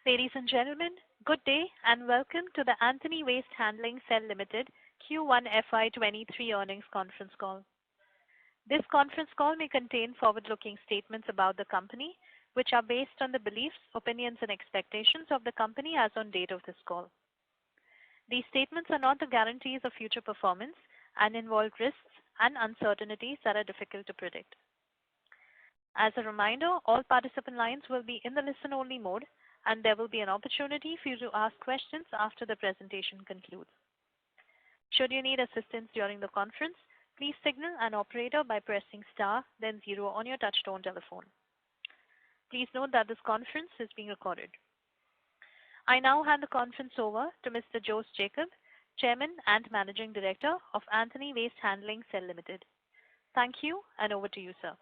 Ladies and gentlemen, good day and welcome to the Antony Waste Handling Cell Limited Q1 FY23 earnings conference call. This conference call may contain forward-looking statements about the company, which are based on the beliefs, opinions, and expectations of the company as on date of this call. These statements are not the guarantees of future performance and involve risks and uncertainties that are difficult to predict. As a reminder, all participant lines will be in the listen-only mode, and there will be an opportunity for you to ask questions after the presentation concludes. Should you need assistance during the conference, please signal an operator by pressing star then 0 on your touchtone telephone. Please note that this conference is being recorded. I now hand the conference over to Mr. Jose Jacob, Chairman and Managing Director of Antony Waste Handling Cell Limited. Thank you, and over to you, sir.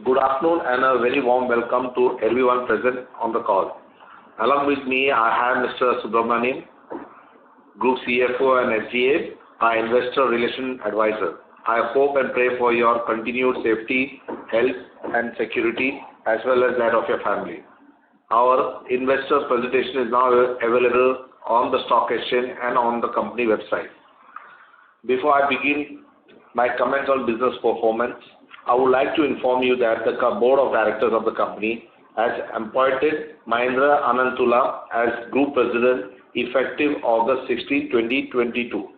Good afternoon and a very warm welcome to everyone present on the call. Along with me, I have Mr. Subramanian, Group CFO and SGA, our Investor Relation Advisor. I hope and pray for your continued safety, health and security as well as that of your family. Our investor presentation is now available on the stock exchange and on the company website. Before I begin my comments on business performance, I would like to inform you that the Board of Directors of the company has appointed Mahendra Anantula as Group President effective August 16, 2022.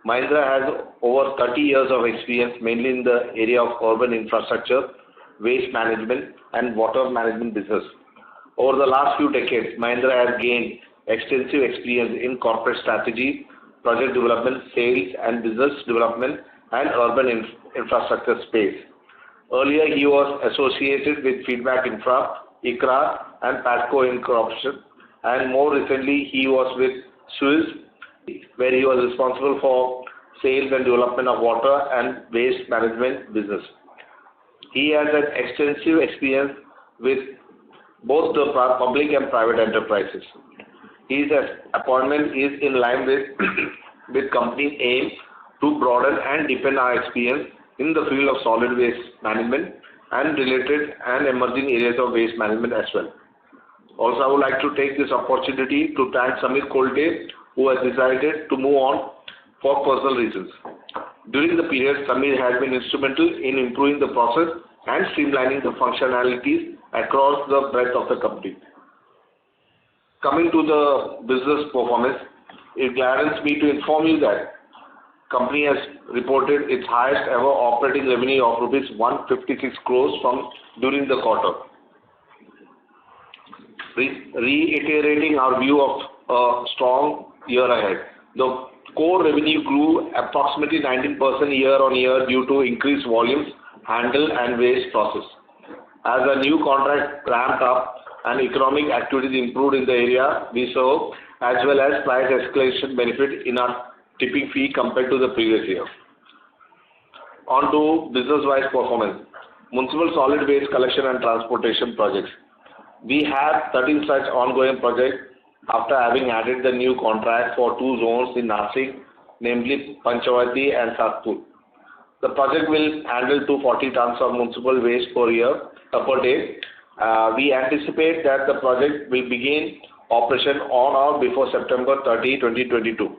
Mahendra has over 30 years of experience mainly in the area of urban infrastructure, waste management and water management business. Over the last few decades, Mahendra has gained extensive experience in corporate strategy, project development, sales and business development and urban infrastructure space. Earlier, he was associated with Feedback Infra, ICRA and Patco Incorporation, and more recently he was with Suez, where he was responsible for sales and development of water and waste management business. He has an extensive experience with both the public and private enterprises. His appointment is in line with company's aim to broaden and deepen our experience in the field of solid waste management and related and emerging areas of waste management as well. Also, I would like to take this opportunity to thank Samir Kolte, who has decided to move on for personal reasons. During the period, Samir has been instrumental in improving the process and streamlining the functionalities across the breadth of the company. Coming to the business performance, it gladdens me to inform you that company has reported its highest ever operating revenue of rupees 156 crores during the quarter. Reiterating our view of a strong year ahead. The core revenue grew approximately 19% year on year due to increased volumes, handle and waste process. As a new contract ramped up and economic activities improved in the area we serve, as well as price escalation benefit in our tipping fee compared to the previous year. On to business-wise performance. Municipal solid waste collection and transportation projects. We have 13 such ongoing projects after having added the new contract for 2 zones in Nashik, namely Panchavati and Satpur. The project will handle 240 tons of municipal waste per day. We anticipate that the project will begin operation on or before September 30, 2022.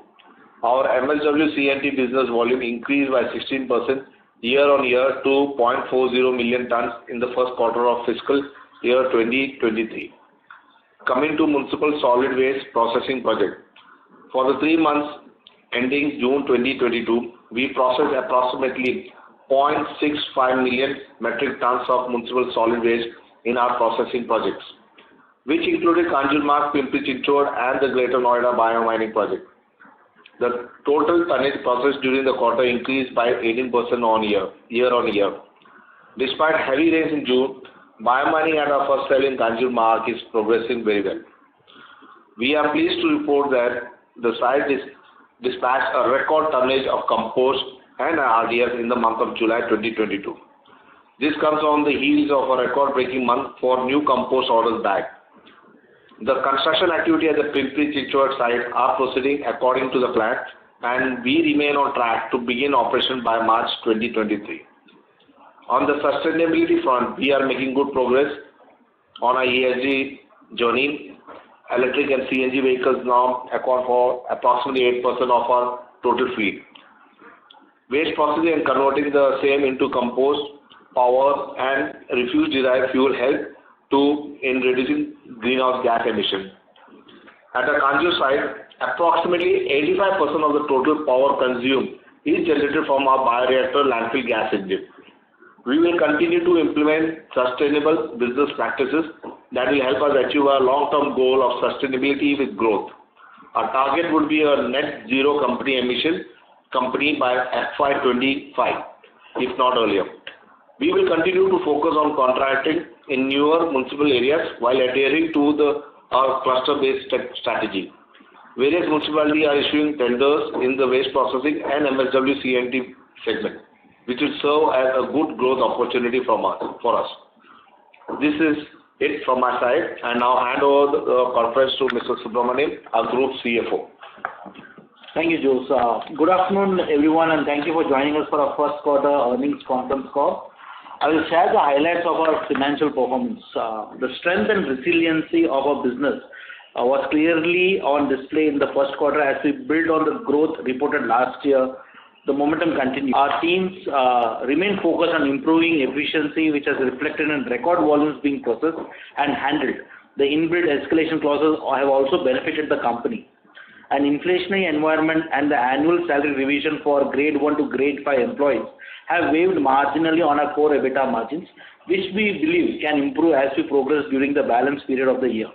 Our MSW C&T business volume increased by 16% year on year to 0.40 million tons in the first quarter of fiscal year 2023. Coming to municipal solid waste processing project. For the 3 months ending June 2022, we processed approximately 0.65 million metric tons of municipal solid waste in our processing projects, which included Kanjurmarg, Pimpri-Chinchwad and the Greater Noida biomining project. The total tonnage processed during the quarter increased by 18% year on year. Despite heavy rains in June, biomining at our first cell in Kanjurmarg is progressing very well. We are pleased to report that the site dispatched a record tonnage of compost and RDF in the month of July 2022. This comes on the heels of a record-breaking month for new compost orders back. The construction activity at the Pimpri-Chinchwad site are proceeding according to the plan, and we remain on track to begin operation by March 2023. On the sustainability front, we are making good progress on our ESG journey. Electric and CNG vehicles now account for approximately 8% of our total fleet. Waste processing and converting the same into compost, power and refuse-derived fuel help in reducing greenhouse gas emission. At the Concall side, approximately 85% of the total power consumed is generated from our bioreactor landfill gas engine. We will continue to implement sustainable business practices that will help us achieve our long-term goal of sustainability with growth. Our target would be a net zero company emission company by FY23, if not earlier. We will continue to focus on contracting in newer municipal areas while adhering to our cluster-based strategy. Various municipalities are issuing tenders in the waste processing and MSW C&T segment, which will serve as a good growth opportunity for us. This is it from my side. I now hand over the conference to Mr. Subramaniam, our Group CFO. Thank you, Jose. Good afternoon, everyone, and thank you for joining us for our first quarter earnings conference call. I will share the highlights of our financial performance. The strength and resiliency of our business was clearly on display in the first quarter as we build on the growth reported last year. The momentum continues. Our teams remain focused on improving efficiency, which has reflected in record volumes being processed and handled. The inbuilt escalation clauses have also benefited the company. An inflationary environment and the annual salary revision for grade 1 to grade 5 employees have wavered marginally on our core EBITDA margins, which we believe can improve as we progress during the balance period of the year.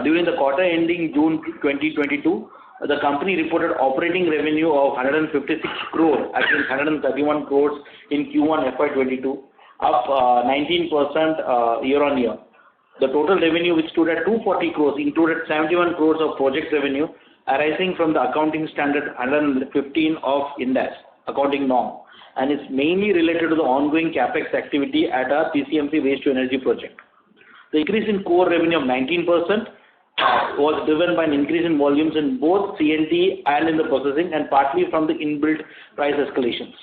During the quarter ending June 2022, the company reported operating revenue of 156 crore against 131 crores in Q1 FY22, up 19% year-on-year. The total revenue, which stood at 240 crores, included 71 crores of project revenue arising from the accounting standard 115 of Ind AS accounting norm, and is mainly related to the ongoing capex activity at our PCMC waste to energy project. The increase in core revenue of 19% was driven by an increase in volumes in both C&T and in the processing, and partly from the inbuilt price escalations.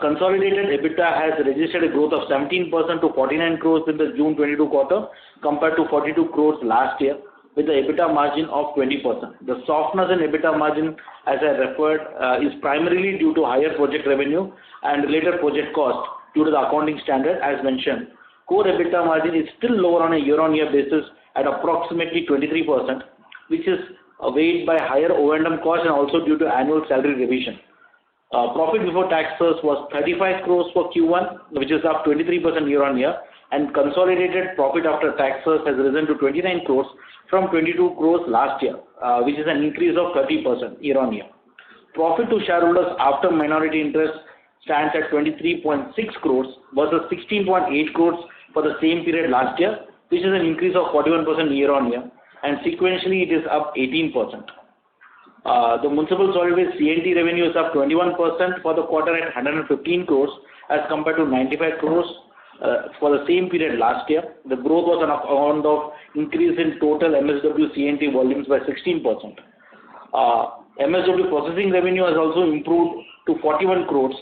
Consolidated EBITDA has registered a growth of 17% to 49 crores in the June 22 quarter compared to 42 crores last year, with the EBITDA margin of 20%. The softness in EBITDA margin, as I referred, is primarily due to higher project revenue and related project cost due to the accounting standard as mentioned. Core EBITDA margin is still lower on a year-on-year basis at approximately 23%, which is weighed by higher O&M costs and also due to annual salary revision. Profit before taxes was 35 crores for Q1, which is up 23% year-on-year, and consolidated profit after taxes has risen to 29 crores from 22 crores last year, which is an increase of 30% year-on-year. Profit to shareholders after minority interest stands at 23.6 crores versus 16.8 crores for the same period last year, which is an increase of 41% year-on-year, and sequentially it is up 18%. The municipal solid waste C&T revenue is up 21% for the quarter at 115 crores as compared to 95 crores for the same period last year. The growth was on account of increase in total MSW C&T volumes by 16%. MSW processing revenue has also improved to 41 crores,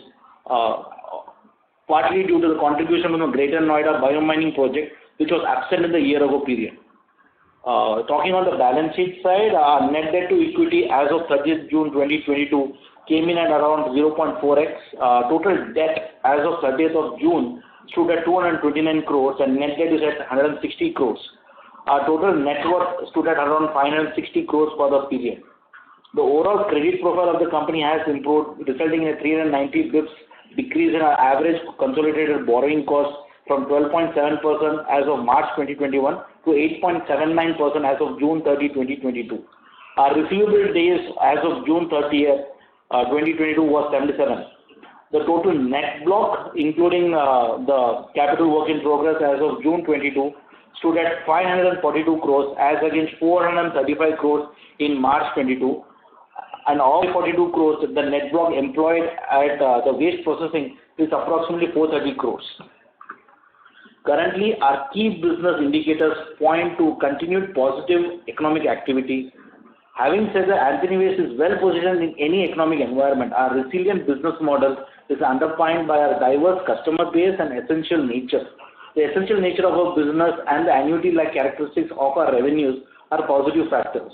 partly due to the contribution from the Greater Noida biomining project, which was absent in the year-ago period. Talking on the balance sheet side, our net debt to equity as of 30th June 2022 came in at around 0.4x. Total debt as of 30th of June stood at 229 crores and net debt is at 160 crores. Our total net worth stood at around 560 crores for the period. The overall credit profile of the company has improved, resulting in a 390 bps decrease in our average consolidated borrowing cost from 12.7% as of March 2021 to 8.79% as of June 30, 2022. Our receivable days as of June 30th, 2022 was 77. The total net block, including the capital work in progress as of June 22, stood at 542 crores as against 435 crores in March 22, and all 42 crores, the net block employed at the waste processing is approximately 430 crores. Currently, our key business indicators point to continued positive economic activity. Having said that, Antony Waste is well positioned in any economic environment. Our resilient business model is underpinned by our diverse customer base and essential nature. The essential nature of our business and the annuity-like characteristics of our revenues are positive factors.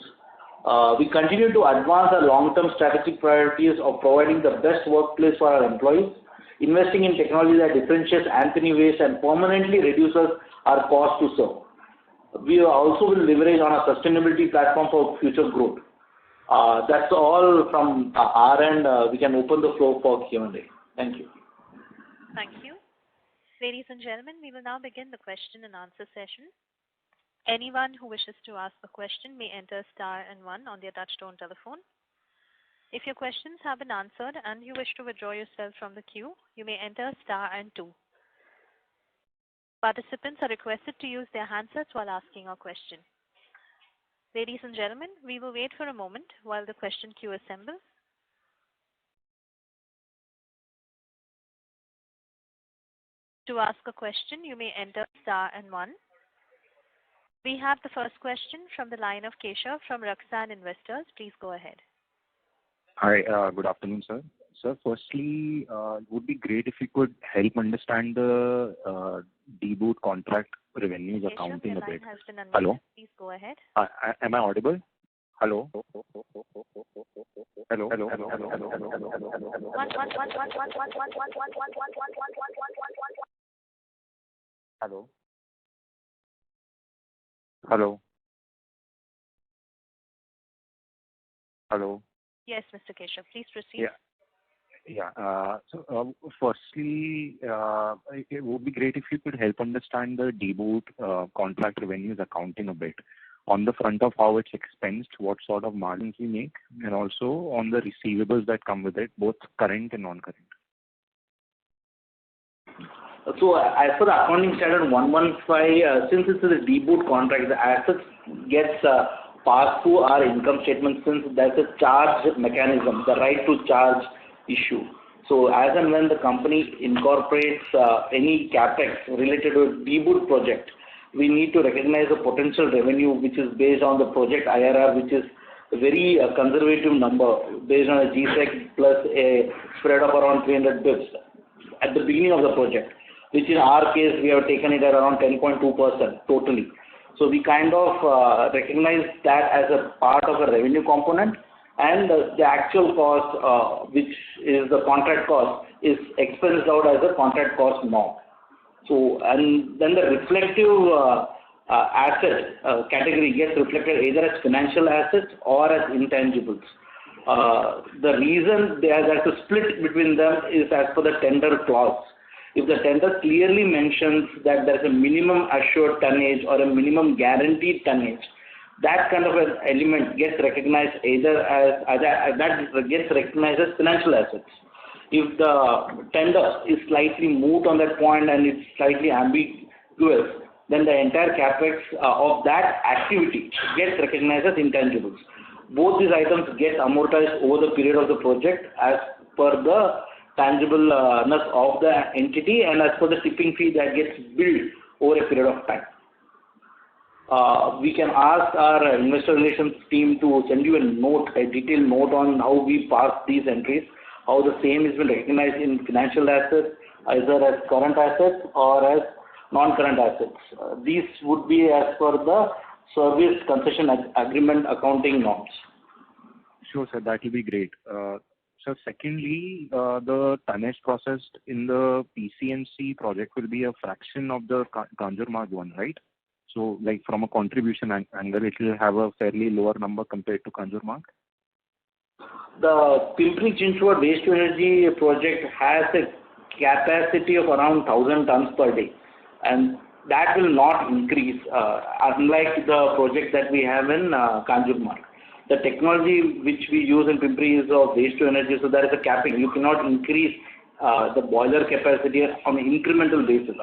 We continue to advance our long-term strategic priorities of providing the best workplace for our employees, investing in technology that differentiates Antony Waste and permanently reduces our cost to serve. We also will leverage on our sustainability platform for future growth. That's all from our end. We can open the floor for Q&A. Thank you. Thank you. Ladies and gentlemen, we will now begin the question and answer session. Anyone who wishes to ask a question may enter star and 1 on their touchtone telephone. If your questions have been answered and you wish to withdraw yourself from the queue, you may enter star and 2. Participants are requested to use their handsets while asking a question. Ladies and gentlemen, we will wait for a moment while the question queue assembles. To ask a question, you may enter star and 1. We have the first question from the line of Keshav from Raksan Investors. Please go ahead. Hi, good afternoon, sir. Sir, firstly, it would be great if you could help understand the deboot contract revenues Keshav, accounting your a line bit. has been unmuted. Hello? Please go ahead. Am I audible? Hello? Hello? Hello? Hello? Hello? Yes, Mr. Keshav, please proceed. So, firstly, it would be great if you could help understand the deboot contract revenues accounting a bit. On the front of how it's expensed, what sort of margins we make, and also on the receivables that come with it, both current and non-current. So, as per the accounting standard 115, since it's a deboot contract, the assets gets passed through our income statement since there's a charge mechanism, the right to charge issue. So, as and when the company incorporates any capex related to a deboot project, we need to recognize a potential revenue which is based on the project IRR, which is a very conservative number based on a GSEC plus a spread of around 300 bps at the beginning of the project, which in our case we have taken it at around 10.2% totally. So we kind of recognize that as a part of a revenue component, and the actual cost, which is the contract cost, is expensed out as a contract cost now. So, and then the reflective asset category gets reflected either as financial assets or as intangibles. The reason there's a split between them is as per the tender clause. If the tender clearly mentions that there's a minimum assured tonnage or a minimum guaranteed tonnage, that kind of an element gets recognized either as financial assets. If the tender is slightly moved on that point and it's slightly ambiguous, then the entire capex of that activity gets recognized as intangibles. Both these items get amortized over the period of the project as per the tangibleness of the entity and as per the tipping fee that gets billed over a period of time. We can ask our investor relations team to send you a detailed note on how we pass these entries, how the same has been recognized in financial assets, either as current assets or as non-current assets. These would be as per the service concession agreement accounting norms. Sure, sir, that will be great. So secondly, the tonnage processed in the PCMC project will be a fraction of the Kanjurmarg one, right? So, like from a contribution angle, it will have a fairly lower number compared to Kanjurmarg? The Pimpri-Chinchwad waste-to-energy project has a capacity of around 1,000 tons per day, and that will not increase, unlike the project that we have in Kanjurmarg. The technology which we use in Pimpri is of waste-to-energy, so there is a capping. You cannot increase the boiler capacity on an incremental basis.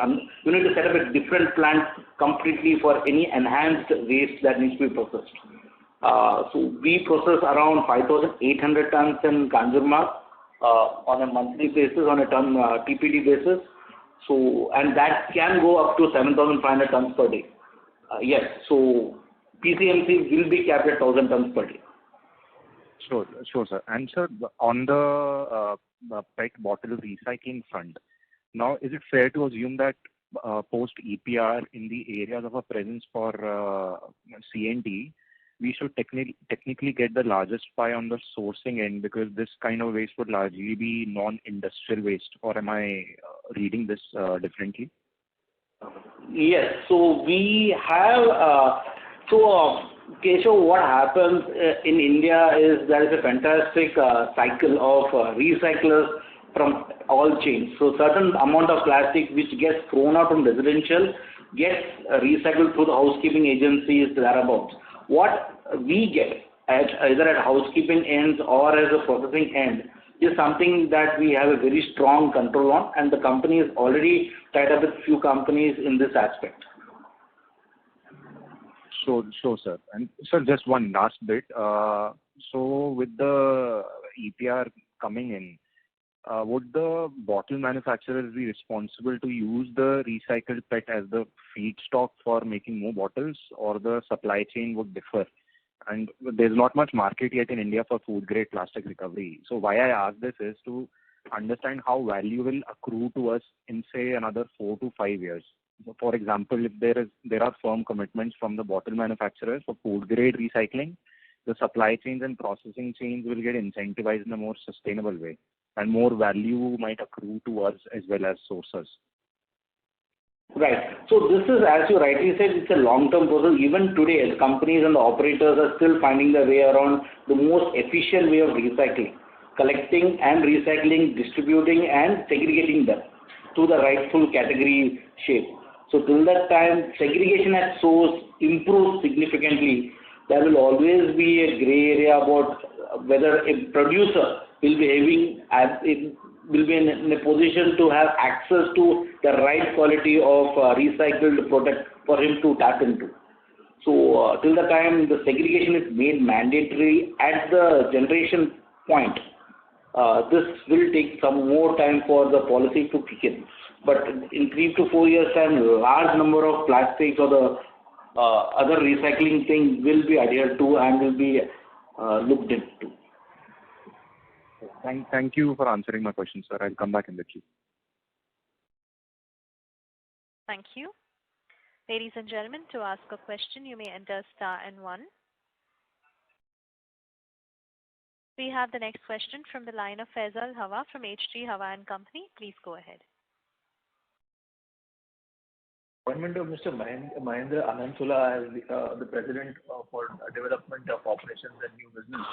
You need to set up a different plant completely for any enhanced waste that needs to be processed. So we process around 5,800 tons in Kanjurmarg on a monthly basis, on a ton TPD basis. So, and that can go up to 7,500 tons per day. Yes, so PCMC will be capped at 1,000 tons per day. Sure, sir. And sir, on the PET bottle recycling front, now is it fair to assume that post EPR in the areas of a presence for CNT, we should technically get the largest pie on the sourcing end, because this kind of waste would largely be non-industrial waste. Or am I reading this differently? Yes. So we have, Keshav, what happens in India is there is a fantastic cycle of recyclers from all chains. So certain amount of plastic which gets thrown out from residential gets recycled through the housekeeping agencies thereabouts. What we get either at housekeeping ends or as a processing end is something that we have a very strong control on, and the company is already tied up with few companies in this aspect. Sure, sir. And sir, just one last bit. So with the EPR coming in, would the bottle manufacturers be responsible to use the recycled PET as the feedstock for making more bottles, or the supply chain would differ? And there's not much market yet in India for food grade plastic recovery. So why I ask this is to understand how value will accrue to us in, say, another 4 to 5 years. So for example, if there are firm commitments from the bottle manufacturers for food grade recycling, the supply chains and processing chains will get incentivized in a more sustainable way, and more value might accrue to us as well as sources. Right. So this is, as you rightly said, it's a long-term process. Even today, the companies and the operators are still finding their way around the most efficient way of recycling, collecting and recycling, distributing and segregating them to the rightful category shape. So till that time, segregation at source improves significantly. There will always be a gray area about whether a producer will be in a position to have access to the right quality of recycled product for him to tap into. So till the time the segregation is made mandatory at the generation point, this will take some more time for the policy to kick in. But in 3 to 4 years' time, a large number of plastics or the other recycling things will be adhered to and will be looked into. Thank you for answering my question, sir. I'll come back in the queue. Thank you. Ladies and gentlemen, to ask a question, you may enter star and 1. We have the next question from the line of Faisal Hawa from HG Hawa and Company. Please go ahead. Appointment of Mr. Mahendra Anantula as the President for Development of Operations and New Business.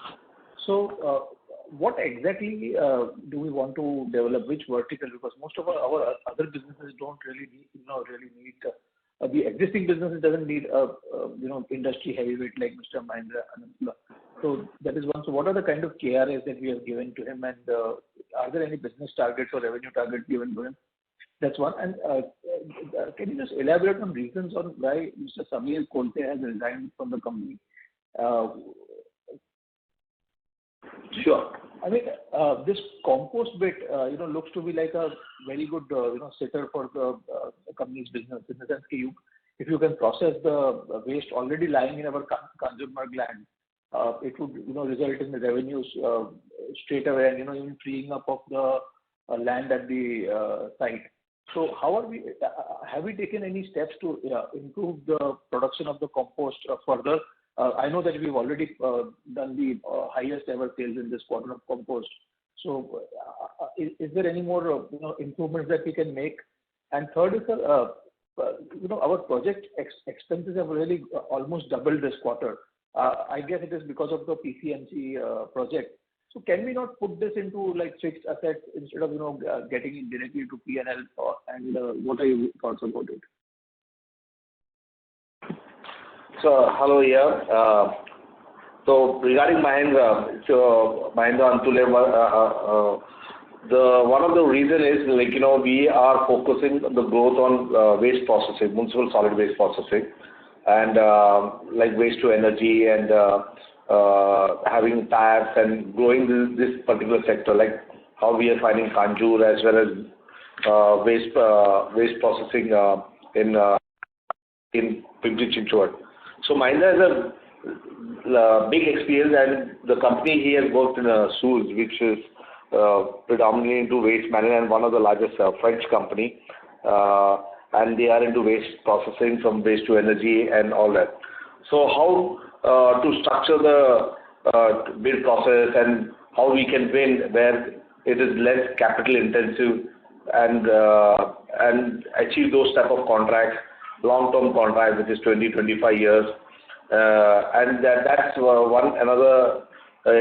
So, what exactly do we want to develop? Which vertical? Because most of our other businesses don't really need the existing businesses doesn't need industry heavyweight like Mr. Mahendra Anantula. So that is one. So what are the kind of KRAs that we have given to him, and are there any business targets or revenue targets given to him? That's one. And can you just elaborate on reasons on why Mr. Samir Kolte has resigned from the company? Sure. I mean, this compost bit, looks to be like a very good, sitter for the company's business. In the sense, if you can process the waste already lying in our Kanjurmarg land, it would, result in the revenues straight away, and even freeing up of the land at the site. So, have we taken any steps to improve the production of the compost further? I know that we've already done the highest ever sales in this quarter of compost. So, is there any more improvements that we can make? And third is, our project expenses have really almost doubled this quarter. I guess it is because of the PCMC project. So, can we not put this into like fixed assets instead of getting it directly to P&L? And what are your thoughts about it? So, hello here. So, regarding Mahendra Antule, one of the reason is we are focusing the growth on waste processing, municipal solid waste processing, and like waste to energy and having taps and growing this particular sector, like how we are finding Kanjur as well as waste processing in Pimpri-Chinchwad. So Mahendra has a big experience, and the company he has worked in Suez, which is predominantly into waste management and one of the largest French company. and they are into waste processing from waste to energy and all that. So how to structure the bid process and how we can win where it is less capital intensive and achieve those type of contracts, long-term contracts, which is 20-25 years, and that's another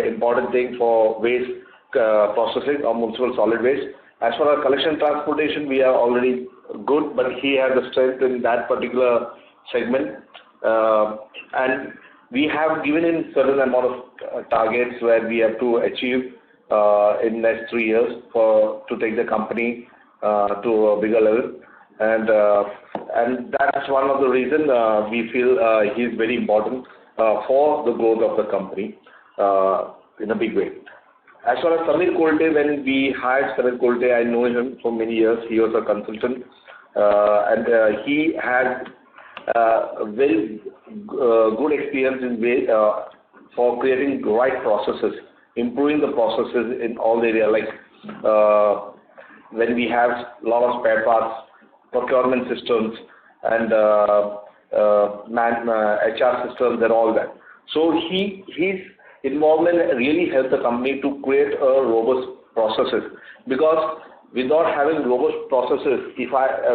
important thing for waste processing or municipal solid waste. As for our collection transportation, we are already good, but he has the strength in that particular segment, and we have given in certain amount of targets where we have to achieve in next 3 years to take the company to a bigger level, and that's one of the reasons we feel he is very important for the growth of the company in a big way. As far as Samir Kolte, when we hired Samir Kolte, I know him for many years. He was a consultant, and he had very good experience in for creating the right processes, improving the processes in all the area, like when we have a lot of spare parts, procurement systems, and HR systems and all that. So his involvement really helped the company to create a robust processes, because without having robust processes, if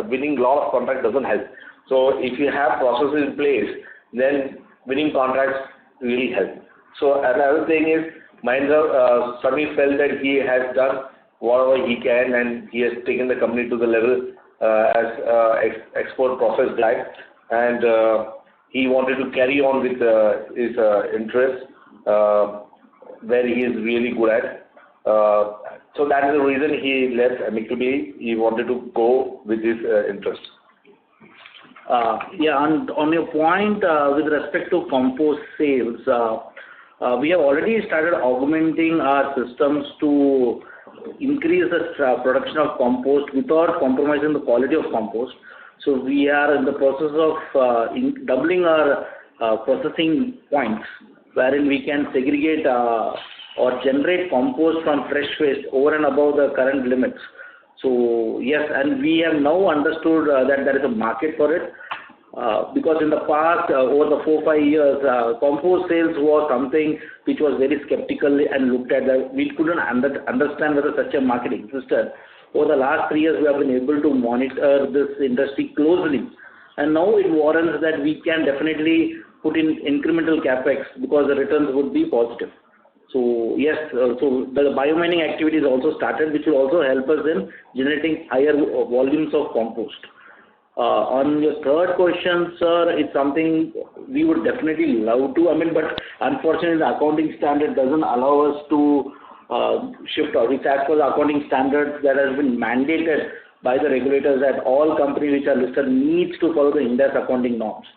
winning a lot of contract doesn't help. So if you have processes in place, then winning contracts really help. So another thing is, Samir felt that he has done whatever he can, and he has taken the company to the level as export process guy, and he wanted to carry on with his interest where he is really good at. So that is the reason he left amicably. He wanted to go with his interest. Yeah, and on your point with respect to compost sales, we have already started augmenting our systems to increase the production of compost without compromising the quality of compost. So we are in the process of doubling our processing points, wherein we can segregate or generate compost from fresh waste over and above the current limits. So yes, and we have now understood that there is a market for it, because in the past, over the 4-5 years, compost sales was something which was very skeptical and looked at. We couldn't understand whether such a market existed. Over the last 3 years, we have been able to monitor this industry closely, and now it warrants that we can definitely put in incremental capex because the returns would be positive. So yes, so the biomining activity is also started, which will also help us in generating higher volumes of compost. On your third question, sir, it's something we would definitely love to. But unfortunately, the accounting standard doesn't allow us to shift, or which, as per the accounting standards that has been mandated by the regulators, that all companies which are listed needs to follow the Ind AS accounting norms.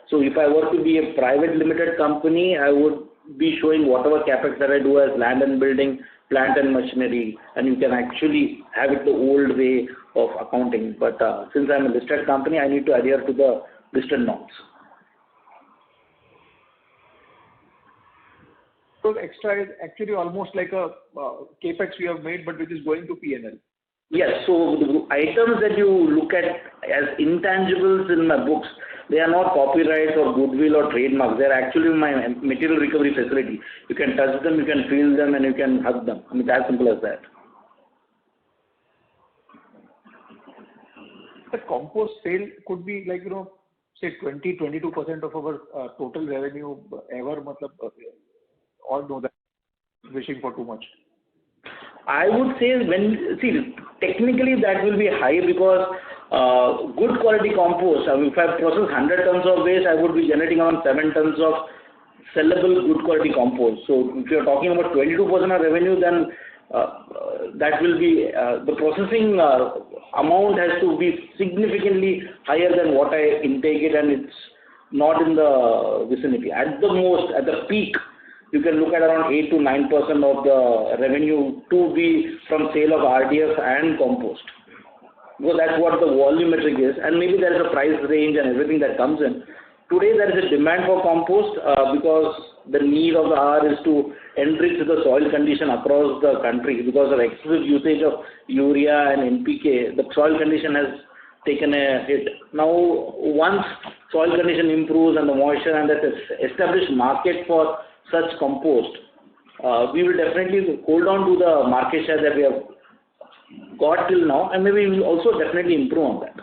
So if I were to be a private limited company, I would be showing whatever capex that I do as land and building, plant and machinery, and you can actually have it the old way of accounting. But since I'm a listed company, I need to adhere to the listed norms. So extra is actually almost like a capex we have made, but which is going to P&L. Yes, so the items that you look at as intangibles in my books, they are not copyrights or goodwill or trademarks. They are actually my material recovery facility. You can touch them, you can feel them, and you can hug them. It's as simple as that. The compost sale could be like, say 20-22% of our total revenue ever, or no, that wishing for too much. I would say technically that will be high, because good quality compost, if I process 100 tons of waste, I would be generating around 7 tons of sellable good quality compost. So if you're talking about 22% of revenue, then that will be, the processing amount has to be significantly higher than what I intake it, and it's not in the vicinity. At the most, at the peak, you can look at around 8 to 9% of the revenue to be from sale of RDF and compost. Because that's what the volumetric is, and maybe there is a price range and everything that comes in. Today there is a demand for compost because the need of the hour is to enrich the soil condition across the country. Because of excessive usage of urea and NPK, the soil condition has taken a hit. Now, once soil condition improves and the moisture and that established market for such compost, we will definitely hold on to the market share that we have got till now, and maybe we will also definitely improve on that.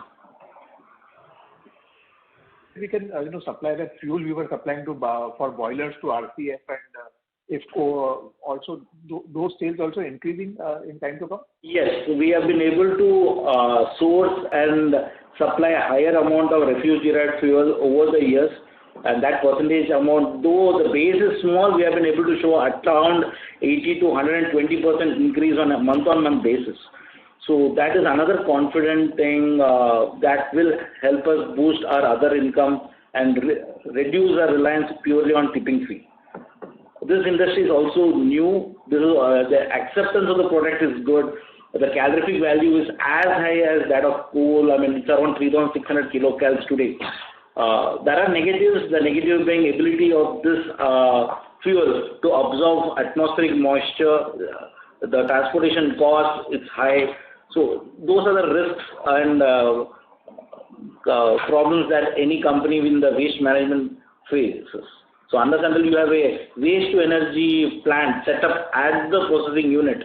We can supply that fuel we were supplying to for boilers to RCF and IFCO also, those sales also increasing in time to come? Yes, we have been able to source and supply a higher amount of refuse-derived fuel over the years, and that percentage amount, though the base is small, we have been able to show at around 80 to 120% increase on a month-on-month basis. So that is another confident thing that will help us boost our other income and reduce our reliance purely on tipping fee. This industry is also new. The acceptance of the product is good. The calorific value is as high as that of coal. I mean, it's around 3,600 kilocalories today. There are negatives. The negative being ability of this fuel to absorb atmospheric moisture. The transportation cost is high. So those are the risks and problems that any company in the waste management faces. So unless until you have a waste to energy plant set up at the processing unit,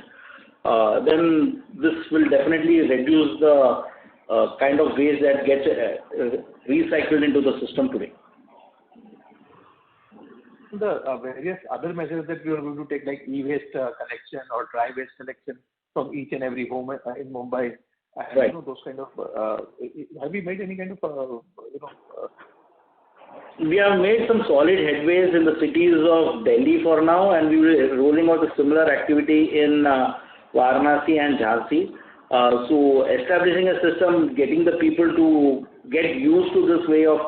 then this will definitely reduce the kind of waste that gets recycled into the system today. The various other measures that we are going to take, like e-waste collection or dry waste collection from each and every home in Mumbai, and, right. Those kind of. Have we made any kind of We have made some solid headways in the cities of Delhi for now, and we will be rolling out a similar activity in Varanasi and Jhansi. So establishing a system, getting the people to get used to this way of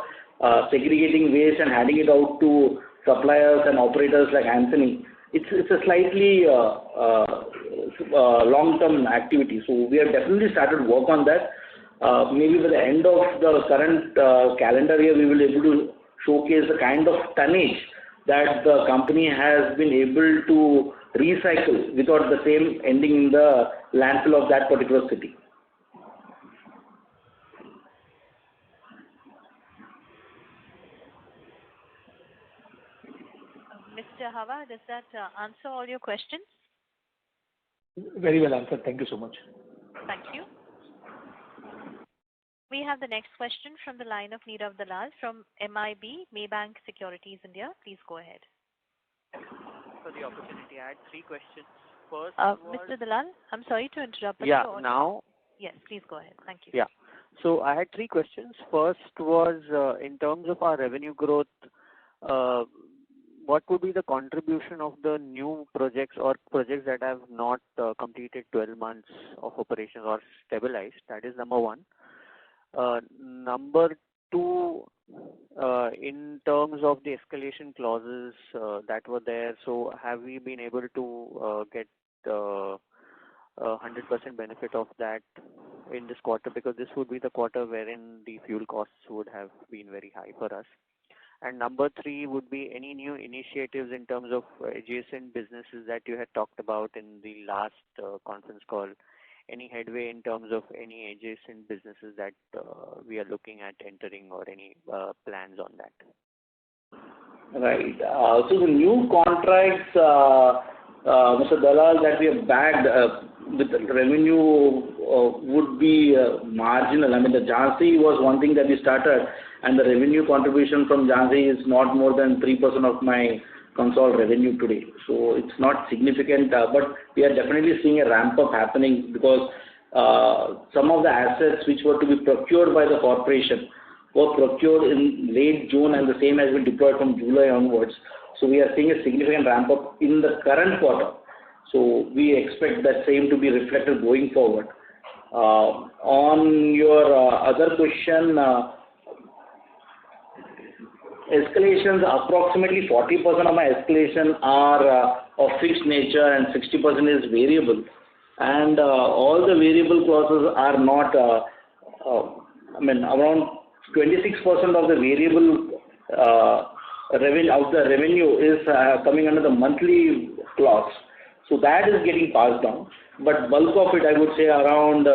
segregating waste and handing it out to suppliers and operators like Antony. It's a slightly long-term activity. So we have definitely started work on that. Maybe by the end of the current calendar year, we will be able to showcase the kind of tonnage that the company has been able to recycle without the same ending in the landfill of that particular city. Mr. Hawa, does that answer all your questions? Very well answered. Thank you so much. Thank you. We have the next question from the line of Nirav Dalal from MIB, Maybank Securities India. Please go ahead. For the opportunity, I had three questions. First, Mr. Dalal, I'm sorry to interrupt. But yeah, now? Yes, please go ahead. Thank you. Yeah. So I had three questions. First was in terms of our revenue growth, what would be the contribution of the new projects or projects that have not completed 12 months of operations or stabilized? That is number one. Number two, in terms of the escalation clauses that were there, so have we been able to get 100% benefit of that in this quarter? Because this would be the quarter wherein the fuel costs would have been very high for us. And number three would be any new initiatives in terms of adjacent businesses that you had talked about in the last conference call. Any headway in terms of any adjacent businesses that we are looking at entering or any plans on that? Right. So the new contracts, Mr. Dalal, that we have bagged with revenue would be marginal. I mean, the Jhansi was one thing that we started, and the revenue contribution from Jhansi is not more than 3% of my Concall revenue today. So it's not significant, but we are definitely seeing a ramp up happening because some of the assets which were to be procured by the corporation were procured in late June, and the same has been deployed from July onwards. So we are seeing a significant ramp up in the current quarter. So we expect that same to be reflected going forward. On your other question, escalations, approximately 40% of my escalation are of fixed nature and 60% is variable. And all the variable clauses are not, around 26% of the variable revenue is coming under the monthly clause. So that is getting passed down. But bulk of it, I would say around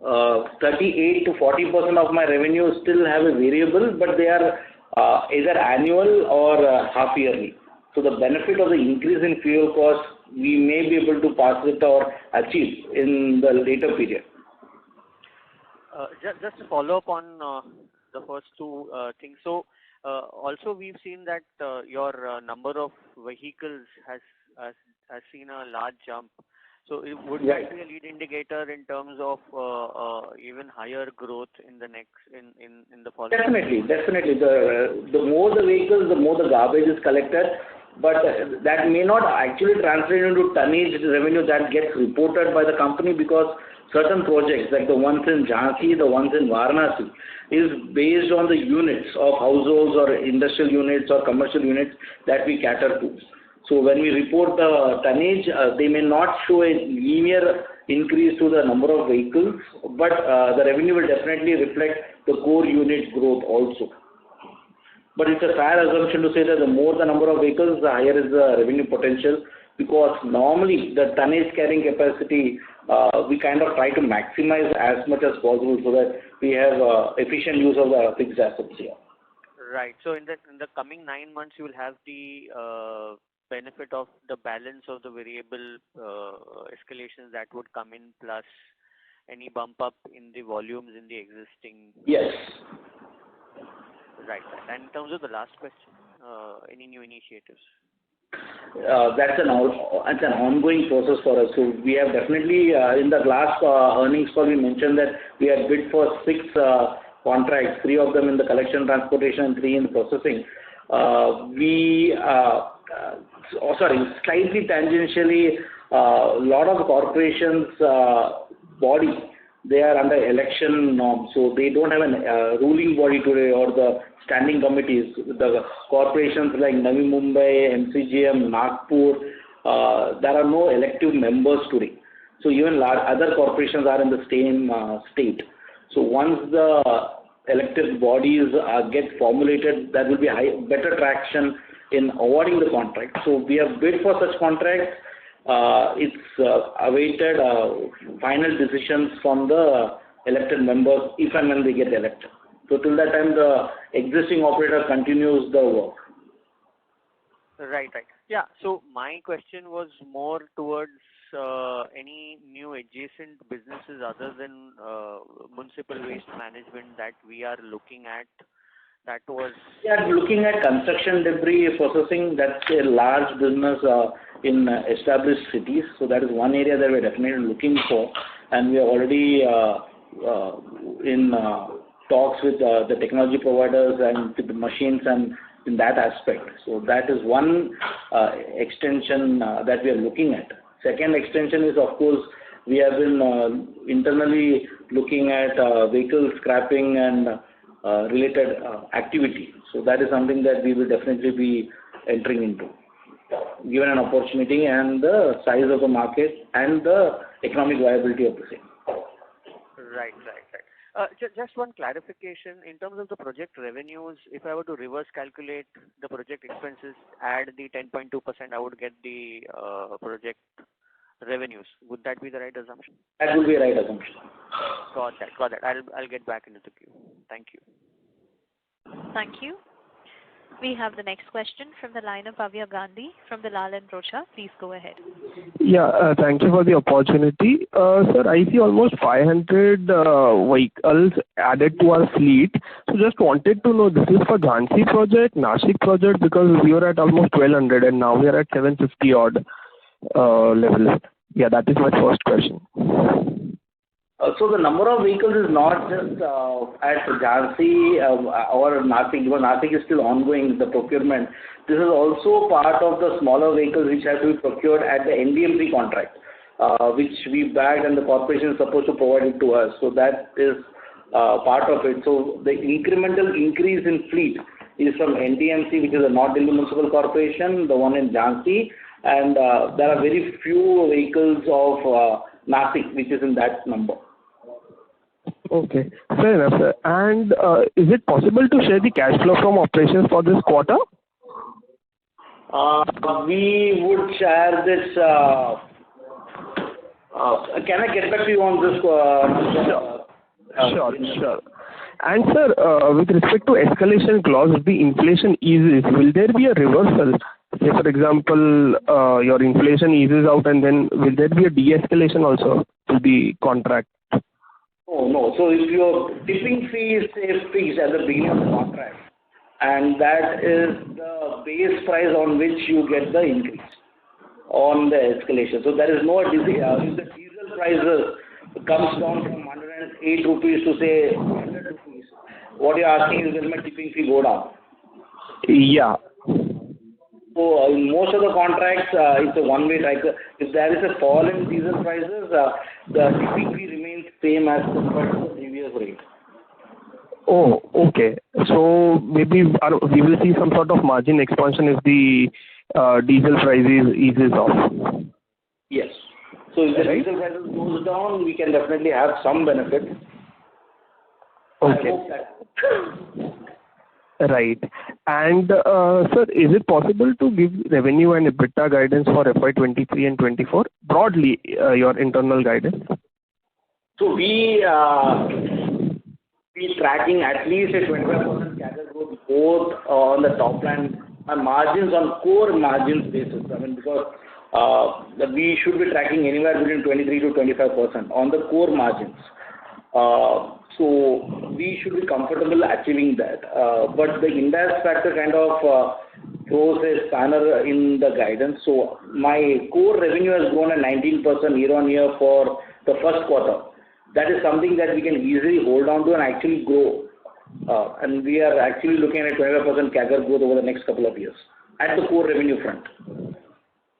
38 to 40% of my revenue still have a variable, but they are either annual or half yearly. So the benefit of the increase in fuel cost, we may be able to pass it or achieve in the later period. Just to follow up on the first two things. So also we've seen that your number of vehicles has seen a large jump. So would that be a lead indicator in terms of even higher growth in the next in the following? Definitely. The more the vehicles, the more the garbage is collected. But that may not actually translate into tonnage revenue that gets reported by the company, because certain projects like the ones in Jhansi, the ones in Varanasi, is based on the units of households or industrial units or commercial units that we cater to. So when we report the tonnage, they may not show a linear increase to the number of vehicles, but the revenue will definitely reflect the core unit growth also. But it's a fair assumption to say that the more the number of vehicles, the higher is the revenue potential, because normally the tonnage carrying capacity, we kind of try to maximize as much as possible so that we have efficient use of the fixed assets here. Right. So in the coming 9 months, you will have the benefit of the balance of the variable escalations that would come in, plus any bump up in the volumes in the existing. Yes. Right. And in terms of the last question, any new initiatives? That's an ongoing process for us. So we have definitely, in the last earnings call, we mentioned that we had bid for 6 contracts, 3 of them in the collection, transportation, and 3 in processing. Slightly tangentially, a lot of corporations' body, they are under election norms, so they don't have a ruling body today or the standing committees. The corporations like Navi Mumbai, MCGM, Nagpur, there are no elective members today. So even other corporations are in the same state. So once the elected bodies get formulated, there will be better traction in awarding the contract. So we have bid for such contracts. It's awaited final decisions from the elected members if and when they get elected. So till that time, the existing operator continues the work. Right. Yeah. So my question was more towards any new adjacent businesses other than municipal waste management that we are looking at. That was. Yeah, looking at construction debris processing. That's a large business in established cities. So that is one area that we're definitely looking for, and we are already in talks with the technology providers and with the machines and in that aspect. So that is one extension that we are looking at. Second extension is, of course, we have been internally looking at vehicle scrapping and related activity. So that is something that we will definitely be entering into, given an opportunity and the size of the market and the economic viability of the same. Right. Just one clarification. In terms of the project revenues, if I were to reverse calculate the project expenses, add the 10.2%, I would get the project revenues. Would that be the right assumption? That would be a right assumption. Got that. I'll get back into the queue. Thank you. Thank you. We have the next question from the line of Bhavya Gandhi from Dalal & Broacha. Please go ahead. Yeah, thank you for the opportunity. Sir, I see almost 500 vehicles added to our fleet. So just wanted to know, this is for Jhansi project, Nashik project, because we were at almost 1200 and now we are at 750 odd level. Yeah, that is my first question. So the number of vehicles is not just at Jhansi or Nashik, because Nashik is still ongoing, the procurement. This is also part of the smaller vehicles which have to be procured at the NDMC contract, which we bagged and the corporation is supposed to provide it to us. So that is part of it. So the incremental increase in fleet is from NDMC, which is a North Delhi Municipal Corporation, the one in Jhansi, and there are very few vehicles of Nashik, which is in that number. Okay, fair enough, sir. And is it possible to share the cash flow from operations for this quarter? We would share this Can I get back to you on this? Sure. And sir, with respect to escalation clause, if the inflation eases, will there be a reversal? Say, for example, your inflation eases out, and then will there be a de-escalation also to the contract? Oh, no. So if your tipping fee is fixed at the beginning of the contract, and that is the base price on which you get the increase on the escalation. So there is no if the diesel prices comes down from 108 rupees to say 100 rupees, what you're asking is will my tipping fee go down? Yeah. So in most of the contracts, it's a one-way cycle. If there is a fall in diesel prices, the tipping fee remains same as compared to the previous rate. Oh, okay. So maybe we will see some sort of margin expansion if the diesel prices eases off. Yes. So if the diesel prices goes down, we can definitely have some benefit. Okay. I hope that. Right. And sir, is it possible to give revenue and EBITDA guidance for FY23 and 24? Broadly, your internal guidance. So we tracking at least a 25% CAGR growth both on the top line and margins on core margins basis. I mean, because we should be tracking anywhere between 23 to 25% on the core margins. So we should be comfortable achieving that. But the index factor kind of throws a spanner in the guidance. So my core revenue has grown at 19% year on year for the first quarter. That is something that we can easily hold on to and actually grow. And we are actually looking at 25% CAGR growth over the next couple of years at the core revenue front.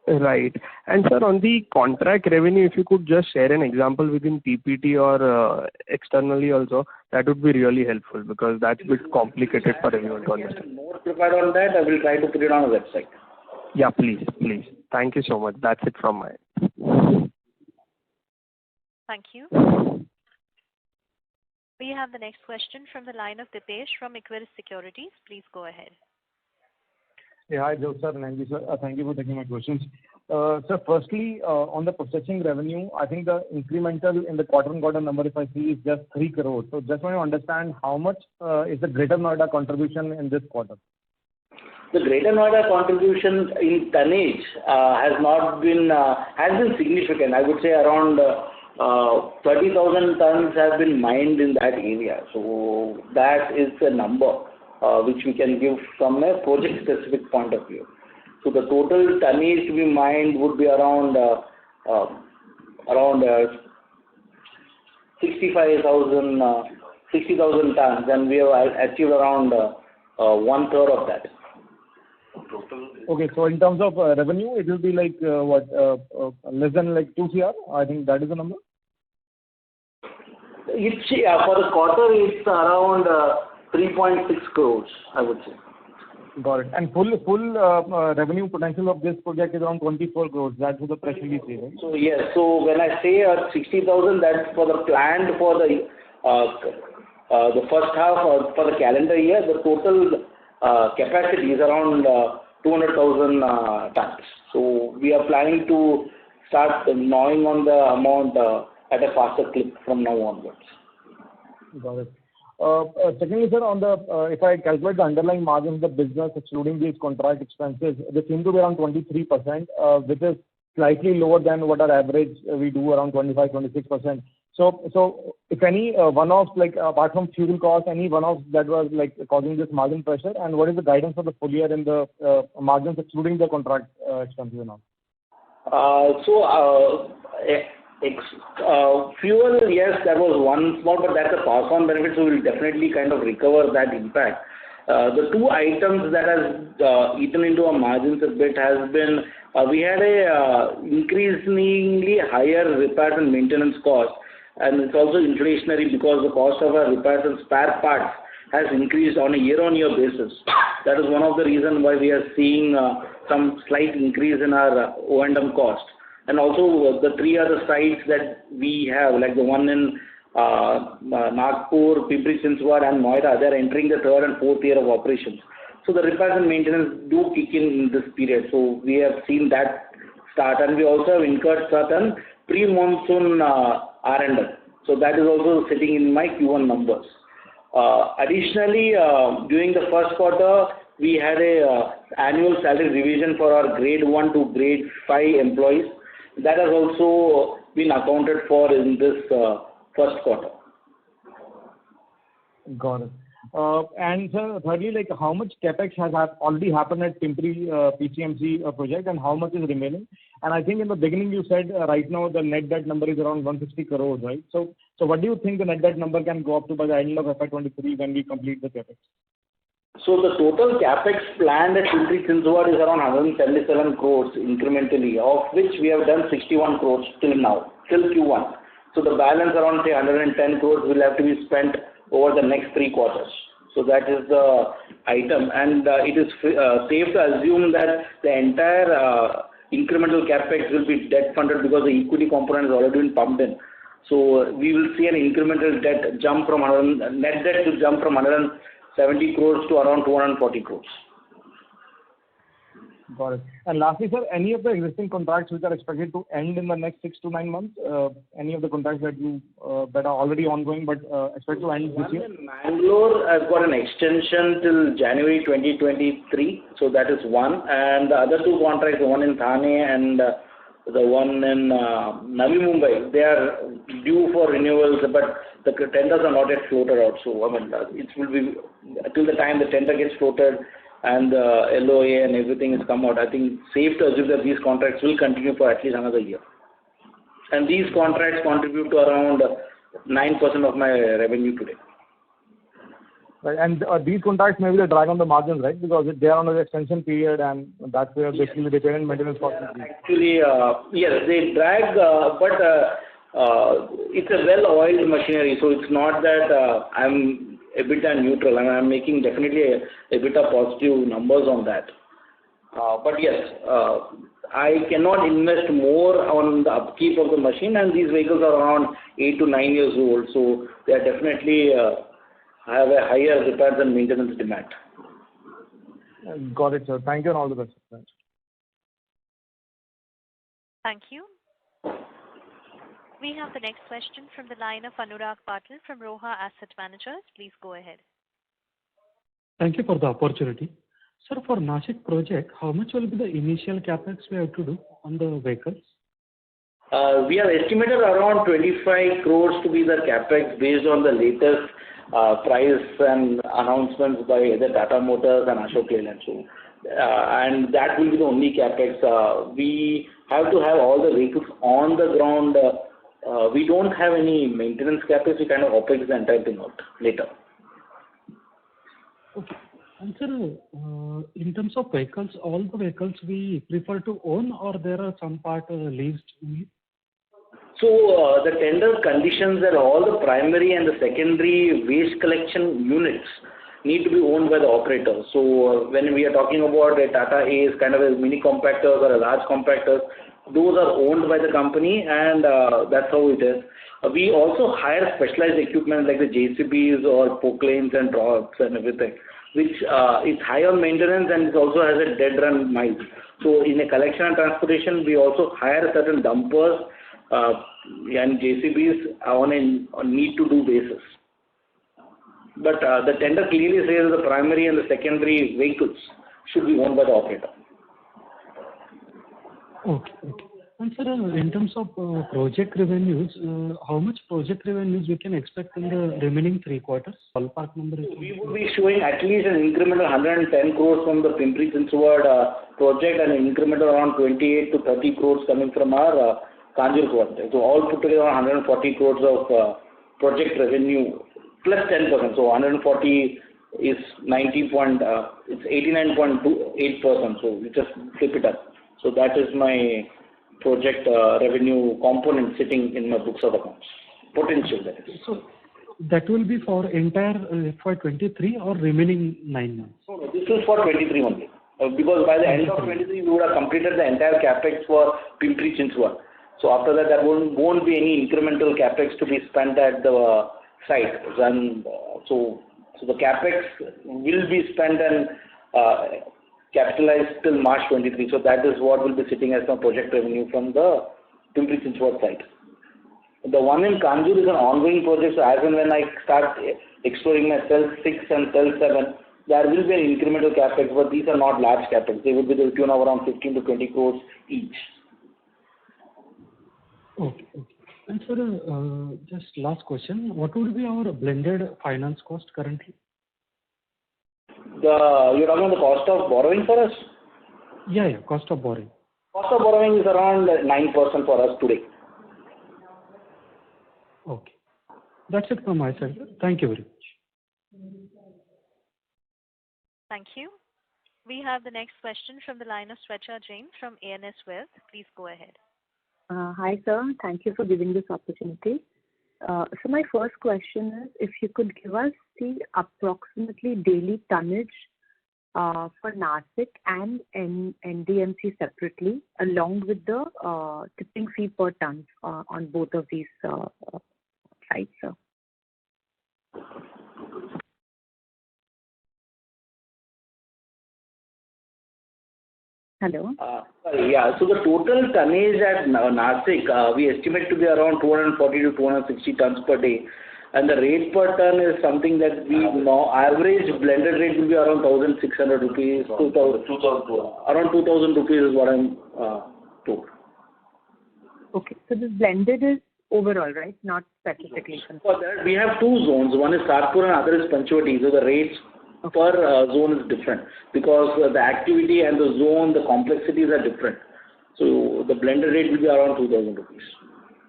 Right. And sir, on the contract revenue, if you could just share an example within PPT or externally also, that would be really helpful because that's a bit complicated for everyone to understand. More prepared on that, I will try to put it on the website. Yeah, please. Thank you so much. That's it from my end. Thank you. We have the next question from the line of Dipesh from Equirus Securities. Please go ahead. Yeah, hi, Joe, sir. Thank you, sir. Thank you for taking my questions. Sir, firstly, on the processing revenue, I think the incremental in the quarter-on-quarter number, if I see, is just 3 crores. So just want to understand how much is the Greater Noida contribution in this quarter? The Greater Noida contribution in tonnage has been significant. I would say around 30,000 tons have been mined in that area. So that is a number which we can give from a project-specific point of view. So the total tonnage to be mined would be around 60,000 tons, and we have achieved around 1/3 of that. Okay, so in terms of revenue, it will be like less than like 2 CR? I think that is the number. For the quarter, it's around 3.6 crores, I would say. Got it. And full revenue potential of this project is around 24 crores. That's what the press release says, right? So yes. So when I say 60,000, that's for the planned for the first half or for the calendar year. The total capacity is around 200,000 tons. So we are planning to start gnawing on the amount at a faster clip from now onwards. Got it. Secondly, sir, on the if I calculate the underlying margins of the business, excluding these contract expenses, they seem to be around 23%, which is slightly lower than what our average we do around 25-26%. So if any one-offs, like apart from fuel costs, any one-offs that was like causing this margin pressure, and what is the guidance for the full year in the margins excluding the contract expenses and all? Fuel, yes, that was one small, but that's a pass-on benefit, so we'll definitely kind of recover that impact. The two items that has eaten into our margins a bit has been we had a increasingly higher repairs and maintenance cost, and it's also inflationary because the cost of our repairs and spare parts has increased on a year-on-year basis. That is one of the reasons why we are seeing some slight increase in our O&M cost. And also the three other sites that we have, like the one in Nagpur, Pimpri-Chinchwad and Noida, they are entering the third and fourth year of operations. So the repairs and maintenance do kick in this period. So we have seen that start, and we also have incurred certain pre-monsoon R&M. So that is also sitting in my Q1 numbers. Additionally, during the first quarter, we had a annual salary revision for our grade 1 to grade 5 employees. That has also been accounted for in this first quarter. Got it. And sir, thirdly, like how much capex has already happened at Pimpri PCMC project, and how much is remaining? And I think in the beginning you said right now the net debt number is around 160 crores, right? So what do you think the net debt number can go up to by the end of FY23 when we complete the capex? So the total capex planned at Pimpri Chinchwad is around 177 crores incrementally, of which we have done 61 crores till now, till Q1. So the balance around say 110 crores will have to be spent over the next 3 quarters. So that is the item, and it is safe to assume that the entire incremental capex will be debt funded because the equity component has already been pumped in. So we will see an incremental debt jump from net debt to jump from 170 crores to around 240 crores. Got it. And lastly, sir, any of the existing contracts which are expected to end in the next 6 to 9 months? Any of the contracts that that are already ongoing but expect to end this year? One in Mangalore has got an extension till January 2023, so that is one. And the other 2 contracts, the one in Thane and the one in Navi Mumbai, they are due for renewals, but the tenders are not yet floated out. So I mean, it will be till the time the tender gets floated and the LOA and everything has come out. I think safe to assume that these contracts will continue for at least another year. And these contracts contribute to around 9% of my revenue today. Right, and these contracts may be the drag on the margins, right? Because they are on an extension period, and that's where basically the repair and maintenance cost is. Actually, yes, they drag, but it's a well-oiled machinery, so it's not that I'm EBITDA neutral, and I'm making definitely a EBITDA positive numbers on that. But yes, I cannot invest more on the upkeep of the machine, and these vehicles are around 8 to 9 years old, so they are definitely have a higher repairs and maintenance demand. Got it, sir. Thank you and all the best. Thanks. Thank you. We have the next question from the line of Anurag Patil from Roha Asset Managers. Please go ahead. Thank you for the opportunity. Sir, for Nashik project, how much will be the initial capex we have to do on the vehicles? We have estimated around 25 crores to be the capex based on the latest price and announcements by either Tata Motors and Ashok Leyland. So, and that will be the only capex. We have to have all the vehicles on the ground. We don't have any maintenance capex. We kind of OPEX the entire thing out later. Okay. And sir, in terms of vehicles, all the vehicles we prefer to own, or there are some part leased only? So the tender conditions that all the primary and the secondary waste collection units need to be owned by the operator. So when we are talking about a Tata Ace, kind of a mini compactors or a large compactors, those are owned by the company, and that's how it is. We also hire specialized equipment like the JCBs or poclanes and trucks and everything, which is high on maintenance and it also has a dead run miles. So in a collection and transportation, we also hire certain dumpers and JCBs on a need-to-do basis. But the tender clearly says the primary and the secondary vehicles should be owned by the operator. Okay. And sir, in terms of project revenues, how much project revenues we can expect in the remaining 3 quarters? Ballpark number? We will be showing at least an incremental 110 crores from the Pimpri Chinchwad project and an incremental around 28 to 30 crores coming from our Kanjur project. So all put together 140 crores of project revenue plus 10%. So 140 is 89.28%. So we just flip it up. So that is my project revenue component sitting in my books of accounts. Potential, that is. So that will be for entire FY23 or remaining 9 months? No, this is for 23 only. Because by the end of 23, we would have completed the entire capex for Pimpri Chinchwad. So after that, there won't be any incremental capex to be spent at the site. And so the capex will be spent and capitalized till March 23. So that is what will be sitting as some project revenue from the Pimpri-Chinchwad site. The one in Kanjur is an ongoing project, so as and when I start exploring my cell 6 and cell 7, there will be an incremental capex, but these are not large capex. They will be the tune of around 15 to 20 crores each. Okay. And sir, just last question. What would be our blended finance cost currently? You're talking about the cost of borrowing for us? Yeah, cost of borrowing. Cost of borrowing is around 9% for us today. Okay. That's it from my side, sir. Thank you very much. Thank you. We have the next question from the line of Swecha Jain from ANS Wealth. Please go ahead. Hi, sir. Thank you for giving this opportunity. So my first question is, if you could give us the approximately daily tonnage for Nashik and NDMC separately, along with the tipping fee per ton on both of these sites, sir. Hello? So the total tonnage at Nashik, we estimate to be around 240 to 260 tons per day. And the rate per ton is something that we know, average blended rate will be around 1,600 rupees, 2,000. Around 2,000 rupees is what I'm told. Okay, so this blended is overall, right? Not specifically. For that, we have two zones. One is Sarpur and other is Panchvati. So the rates per zone is different because the activity and the zone, the complexities are different. So the blended rate will be around 2,000 rupees.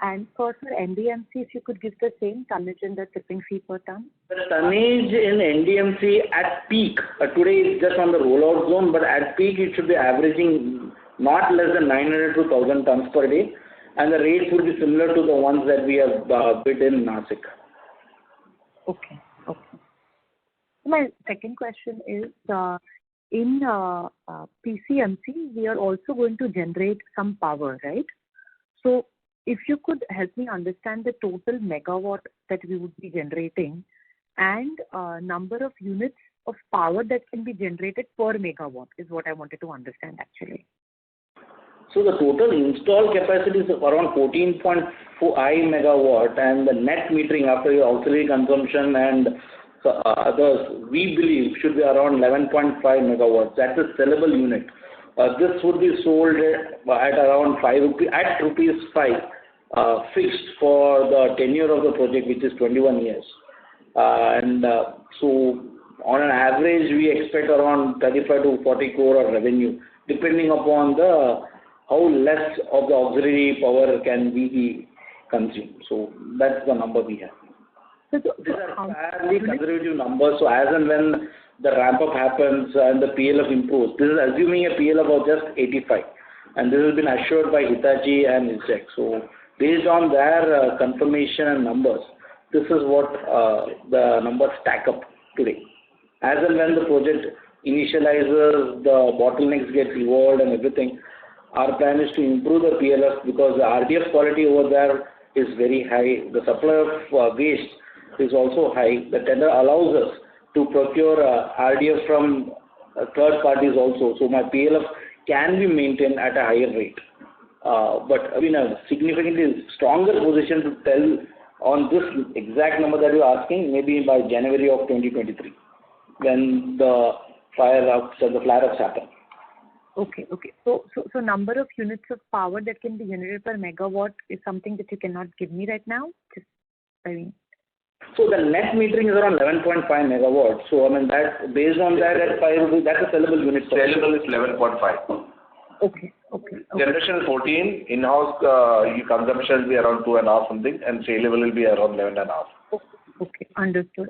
And for NDMC, if you could give the same tonnage and the tipping fee per ton? The tonnage in NDMC at peak, today is just on the rollout zone, but at peak it should be averaging not less than 900 to 1,000 tons per day, and the rates would be similar to the ones that we have bid in Nashik. Okay. My second question is, in PCMC, we are also going to generate some power, right? So if you could help me understand the total megawatt that we would be generating and number of units of power that can be generated per megawatt is what I wanted to understand actually. So the total installed capacity is around 14.4 megawatt, and the net metering after your auxiliary consumption and others, we believe should be around 11.5 megawatts. That's a sellable unit. This would be sold at around 5 rupees, at rupees 5 fixed for the tenure of the project, which is 21 years. So on an average, we expect around 35 to 40 crore of revenue, depending upon how less of the auxiliary power can be consumed. So that's the number we have. These are fairly conservative numbers. So as and when the ramp up happens and the PLF improves, this is assuming a PLF of just 85, and this has been assured by Hitachi and ISEC. So based on their confirmation and numbers, this is what the numbers stack up today. As and when the project initializes, the bottlenecks get evolved and everything, our plan is to improve the PLF because the RDF quality over there is very high. The supply of waste is also high. The tender allows us to procure RDF from third parties also. So my PLF can be maintained at a higher rate. But in a significantly stronger position to tell on this exact number that you're asking, maybe by January of 2023, when the flare-ups and the flare-ups happen. Okay. So number of units of power that can be generated per megawatt is something that you cannot give me right now? So the net metering is around 11.5 megawatts. So that based on that at 5 rupees, that's a sellable unit. Sellable is 11.5. Okay. Generation is 14. In-house consumption will be around 2.5 something, and saleable will be around 11.5. Okay. Understood.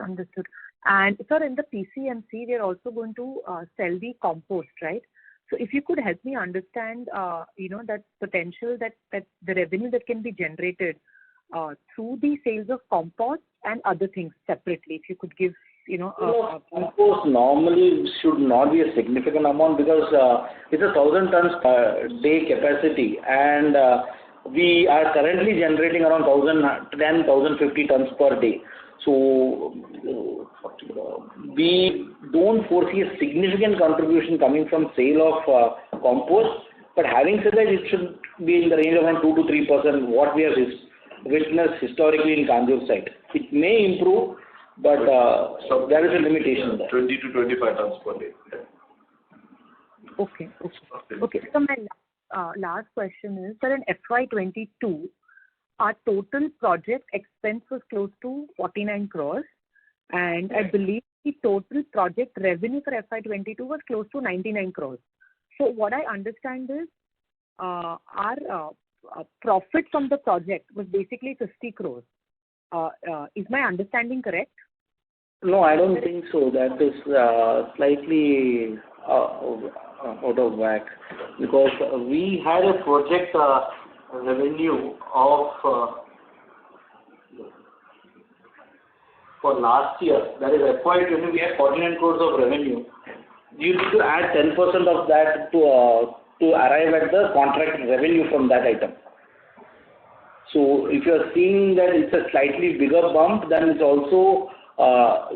And sir, in the PCMC, we are also going to sell the compost, right? So if you could help me understand, that potential that the revenue that can be generated through the sales of compost and other things separately, if you could give, compost normally should not be a significant amount because it's 1,000 tons per day capacity, and we are currently generating around 1,050 tons per day. So we don't foresee a significant contribution coming from sale of compost, But having said that, it should be in the range of around 2 to 3%, what we have witnessed historically in Kanjur site. It may improve, but there is a limitation there. 20 to 25 tons per day. Okay. So my last question is, sir, in FY22, our total project expense was close to 49 crores, and I believe the total project revenue for FY22 was close to 99 crores. So what I understand is our profit from the project was basically 50 crores. Is my understanding correct? No, I don't think so. That is slightly out of whack, because we had a project revenue of for last year, that is FY20, we had 49 crores of revenue. You need to add 10% of that to arrive at the contract revenue from that item. So if you are seeing that it's a slightly bigger bump, then it also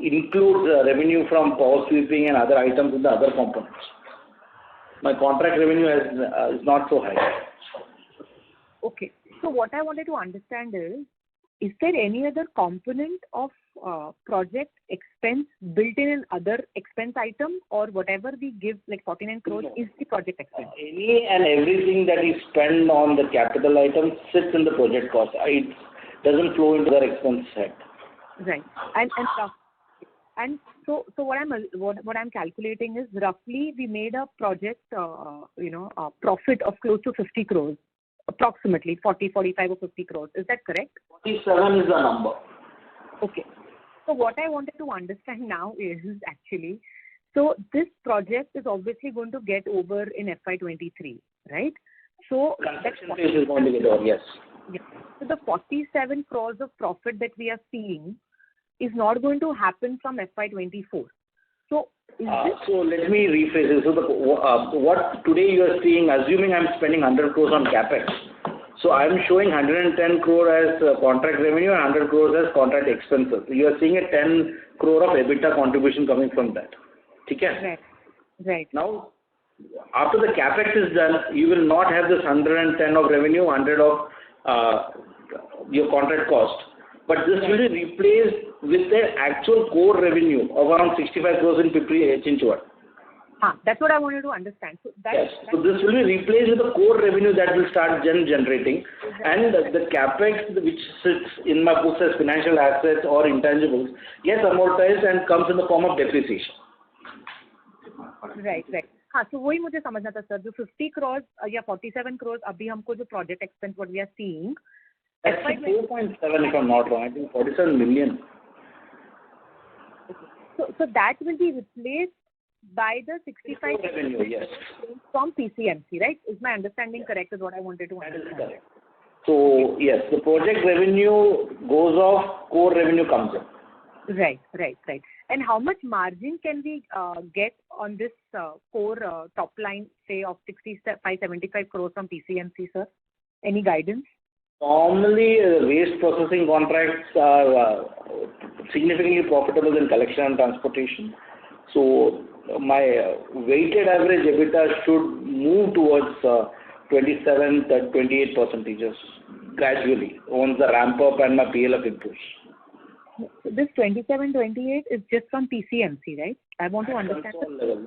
includes revenue from power sweeping and other items in the other components. My contract revenue is not so high. Okay. So what I wanted to understand is there any other component of project expense built in other expense item, or whatever we give, like 49 crores, is the project expense? Any and everything that is spent on the capital item sits in the project cost. It doesn't flow into their expense side. Right. And so what I'm calculating is, roughly we made a project profit of close to 50 crores, approximately 40, 45 or 50 crores. Is that correct? 47 is the number. Okay. So what I wanted to understand now is actually, so this project is obviously going to get over in FY23, right? So construction phase is going to get over, yes. Yeah. So the 47 crores of profit that we are seeing is not going to happen from FY24. So so let me rephrase it. So what today you are seeing, assuming I'm spending 100 crores on capex, so I'm showing 110 crore as contract revenue and 100 crores as contract expenses. You are seeing a 10 crore of EBITDA contribution coming from that. Okay? Right. Now, after the capex is done, you will not have this 110 of revenue, 100 of your contract cost. But this will be replaced with the actual core revenue of around 65 crores in Chinchwad. That's what I wanted to understand. So So this will be replaced with the core revenue that will start generating, and the capex which sits in my books as financial assets or intangibles gets amortized and comes in the form of depreciation. Right. So वही मुझे समझना था sir, जो 50 crores या 47 crores अभी हमको जो project expense what we are seeing, that's 4.7 if I'm not wrong. I think 47 million. Okay. So that will be replaced by the 65 revenue, yes, from PCMC, right? Is my understanding correct? Is what I wanted to understand. That is correct. So yes, the project revenue goes off, core revenue comes in. Right. And how much margin can we get on this core top line, say, of 65-75 crores from PCMC, sir? Any guidance? Normally, waste processing contracts are significantly profitable than collection and transportation. So my weighted average EBITDA should move towards 27-28 percentages gradually once the ramp up and my PLF improves. So this 27-28 is just from PCMC, right? I want to understand.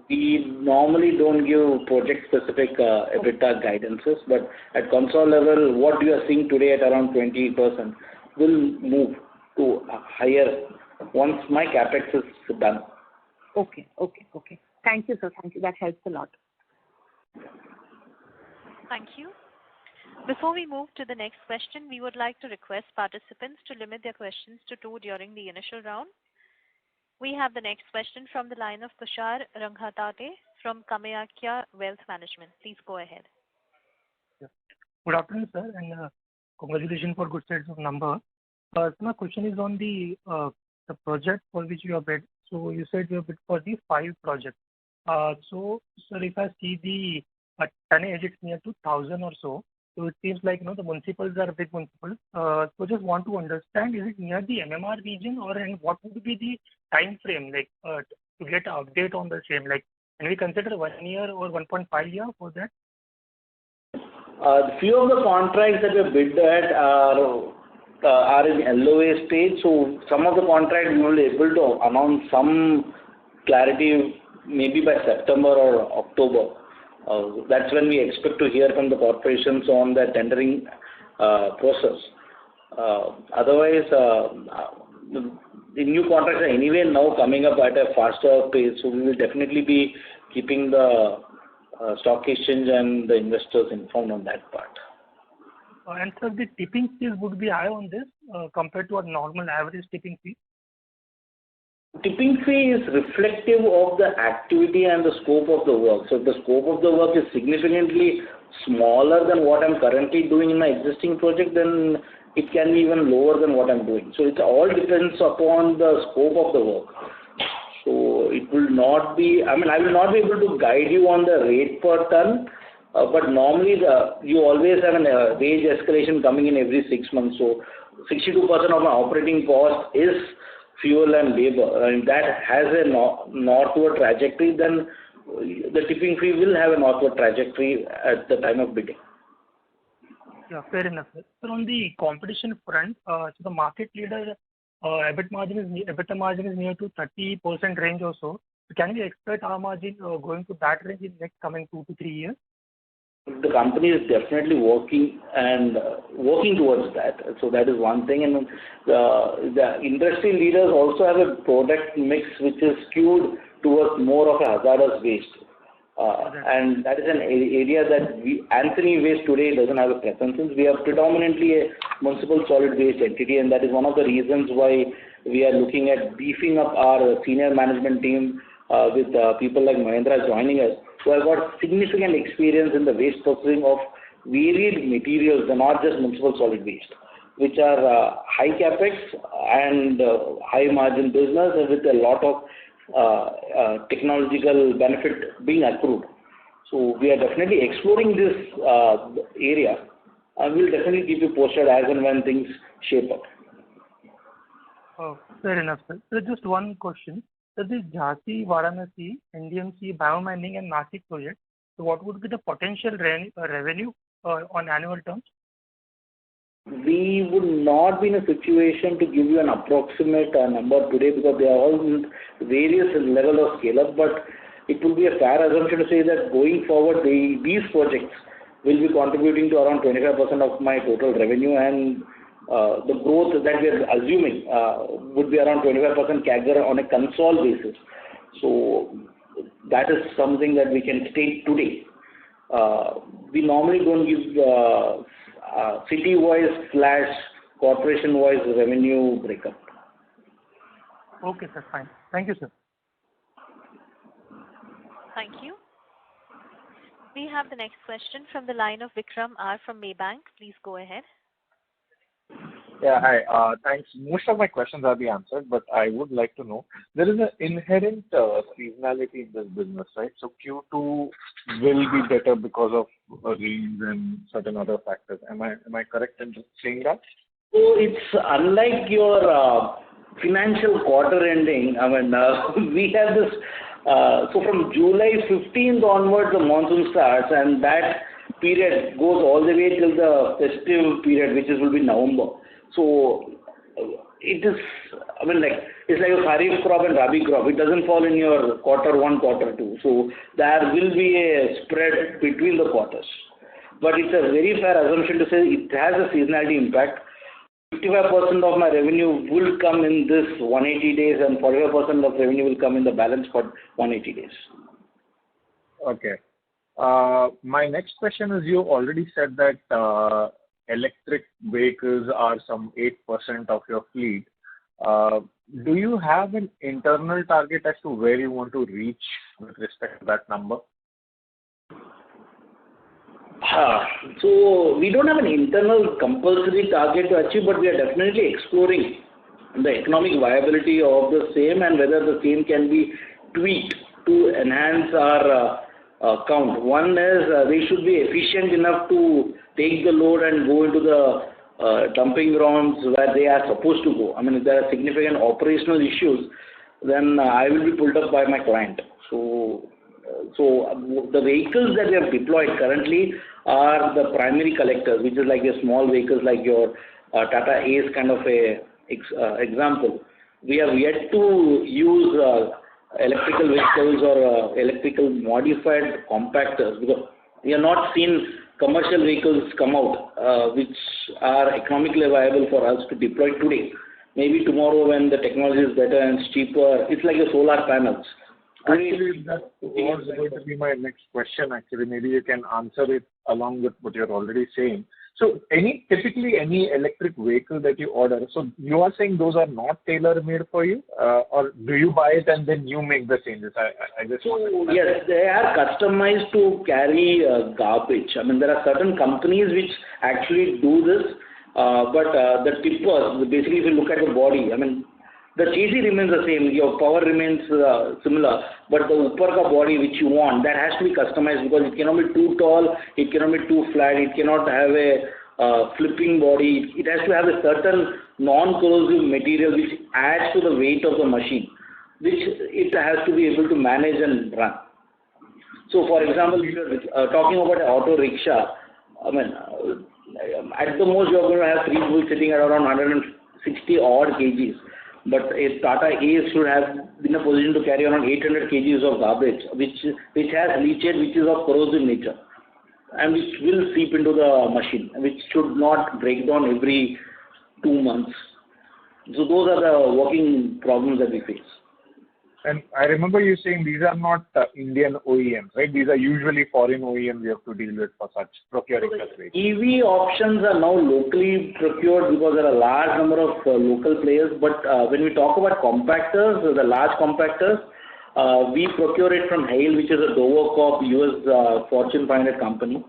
We normally don't give project-specific EBITDA guidances, but at Concall level, what you are seeing today at around 20% will move to higher once my capex is done. Okay. Thank you, sir. Thank you. That helps a lot. Thank you. Before we move to the next question, we would like to request participants to limit their questions to 2 during the initial round. We have the next question from the line of Tushar Ranghatate from Kamayakya Wealth Management. Please go ahead. Good afternoon, sir, and congratulations for good sets of numbers. So my question is on the project for which you have bid. So you said you have bid for the 5 projects. So sir, if I see the tonnage, it's near to 1,000 or so. So it seems like the municipals are big municipals. So just want to understand, is it near the MMR region, or and what would be the time frame to get an update on the same? Like, can we consider 1 year or 1.5 year for that? Few of the contracts that we have bid at are in LOA stage, so some of the contracts we will be able to announce some clarity maybe by September or October. That's when we expect to hear from the corporations on the tendering process. Otherwise, the new contracts are anyway now coming up at a faster pace, so we will definitely be keeping the stock exchange and the investors informed on that part. And sir, the tipping fees would be high on this compared to a normal average tipping fee? Tipping fee is reflective of the activity and the scope of the work. So if the scope of the work is significantly smaller than what I'm currently doing in my existing project, then it can be even lower than what I'm doing. So it all depends upon the scope of the work. So it will not be, I will not be able to guide you on the rate per ton, but normally you always have a wage escalation coming in every 6 months. So 62% of my operating cost is fuel and labor, and that has a northward trajectory, then the tipping fee will have a northward trajectory at the time of bidding. Yeah, fair enough. So on the competition front, so the market leader EBITDA margin is near to 30% range or so. Can we expect our margin going to that range in next coming 2 to 3 years? The company is definitely working towards that. So that is one thing, and the industry leaders also have a product mix which is skewed towards more of a hazardous waste, and that is an area that Antony Waste today doesn't have a presence in. We are predominantly a municipal solid waste entity, and that is one of the reasons why we are looking at beefing up our senior management team with people like Mahendra joining us, who have got significant experience in the waste processing of varied materials, and not just municipal solid waste, which are high capex and high margin business with a lot of technological benefit being accrued. So we are definitely exploring this area, and we'll definitely keep you posted as and when things shape up. Oh, fair enough, sir. So just one question. So this Jhansi, Varanasi, NDMC, biomining and Nashik project, so what would be the potential revenue on annual terms? We would not be in a situation to give you an approximate number today, because they are all in various level of scale up, but it will be a fair assumption to say that going forward these projects will be contributing to around 25% of my total revenue, and the growth that we are assuming would be around 25% CAGR on a consol basis. So that is something that we can state today. We normally don't give city-wise / corporation-wise revenue breakup. Okay, sir. Fine. Thank you, sir. Thank you. We have the next question from the line of Vikram R from Maybank. Please go ahead. Yeah, hi. Thanks. Most of my questions have been answered, but I would like to know, there is an inherent seasonality in this business, right? So Q2 will be better because of rains and certain other factors. Am I correct in saying that? So it's unlike your financial quarter ending. We have this. So from July 15th onwards, the monsoon starts, and that period goes all the way till the festive period, which will be November. So it is, it's like a Kharif crop and Rabi crop. It doesn't fall in your quarter 1, quarter 2. So there will be a spread between the quarters. But it's a very fair assumption to say it has a seasonality impact. 55% of my revenue will come in this 180 days, and 45% of revenue will come in the balance for 180 days. Okay. My next question is, you already said that electric vehicles are some 8% of your fleet. Do you have an internal target as to where you want to reach with respect to that number? So we don't have an internal compulsory target to achieve, but we are definitely exploring the economic viability of the same and whether the same can be tweaked to enhance our count. One is they should be efficient enough to take the load and go into the dumping grounds where they are supposed to go. If there are significant operational issues, then I will be pulled up by my client. So the vehicles that we have deployed currently are the primary collectors, which is like a small vehicles like your Tata Ace kind of a example. We have yet to use electrical vehicles or electrical modified compactors, because we have not seen commercial vehicles come out which are economically viable for us to deploy today. Maybe tomorrow when the technology is better and cheaper, it's like a solar panels. Actually, that was going to be my next question. Actually, maybe you can answer it along with what you're already saying. So, typically any electric vehicle that you order, so you are saying those are not tailor-made for you, or do you buy it and then you make the changes? I just yes, they are customized to carry garbage. I mean, there are certain companies which actually do this, but the tippers, basically, if you look at the body, I mean, the chassis remains the same, your power remains similar, but the upper body which you want, that has to be customized, because it cannot be too tall, it cannot be too flat, it cannot have a flipping body. It has to have a certain non-corrosive material which adds to the weight of the machine, which it has to be able to manage and run. So, for example, if you're talking about an auto rickshaw, I mean, at the most you're going to have 3 people sitting at around 160 odd kgs. But a Tata Ace should have been in a position to carry around 800 kgs of garbage, which has leachate, which is of corrosive nature, and which will seep into the machine, which should not break down every 2 months. So those are the working problems that we face. And I remember you saying these are not Indian OEMs, right? These are usually foreign OEMs you have to deal with for such procuring such vehicles. EV options are now locally procured because there are a large number of local players. But when we talk about compactors, the large compactors, we procure it from Hale, which is a Dover Corp US Fortune 500 company.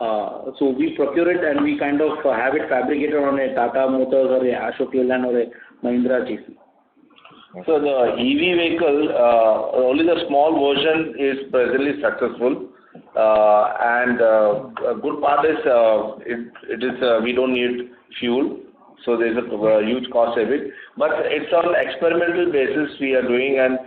So we procure it and we kind of have it fabricated on a Tata Motors or a Ashok Leyland or a Mahindra chassis. So the EV vehicle, only the small version is presently successful, and a good part is we don't need fuel, so there's a huge cost saving. But it's on experimental basis we are doing, and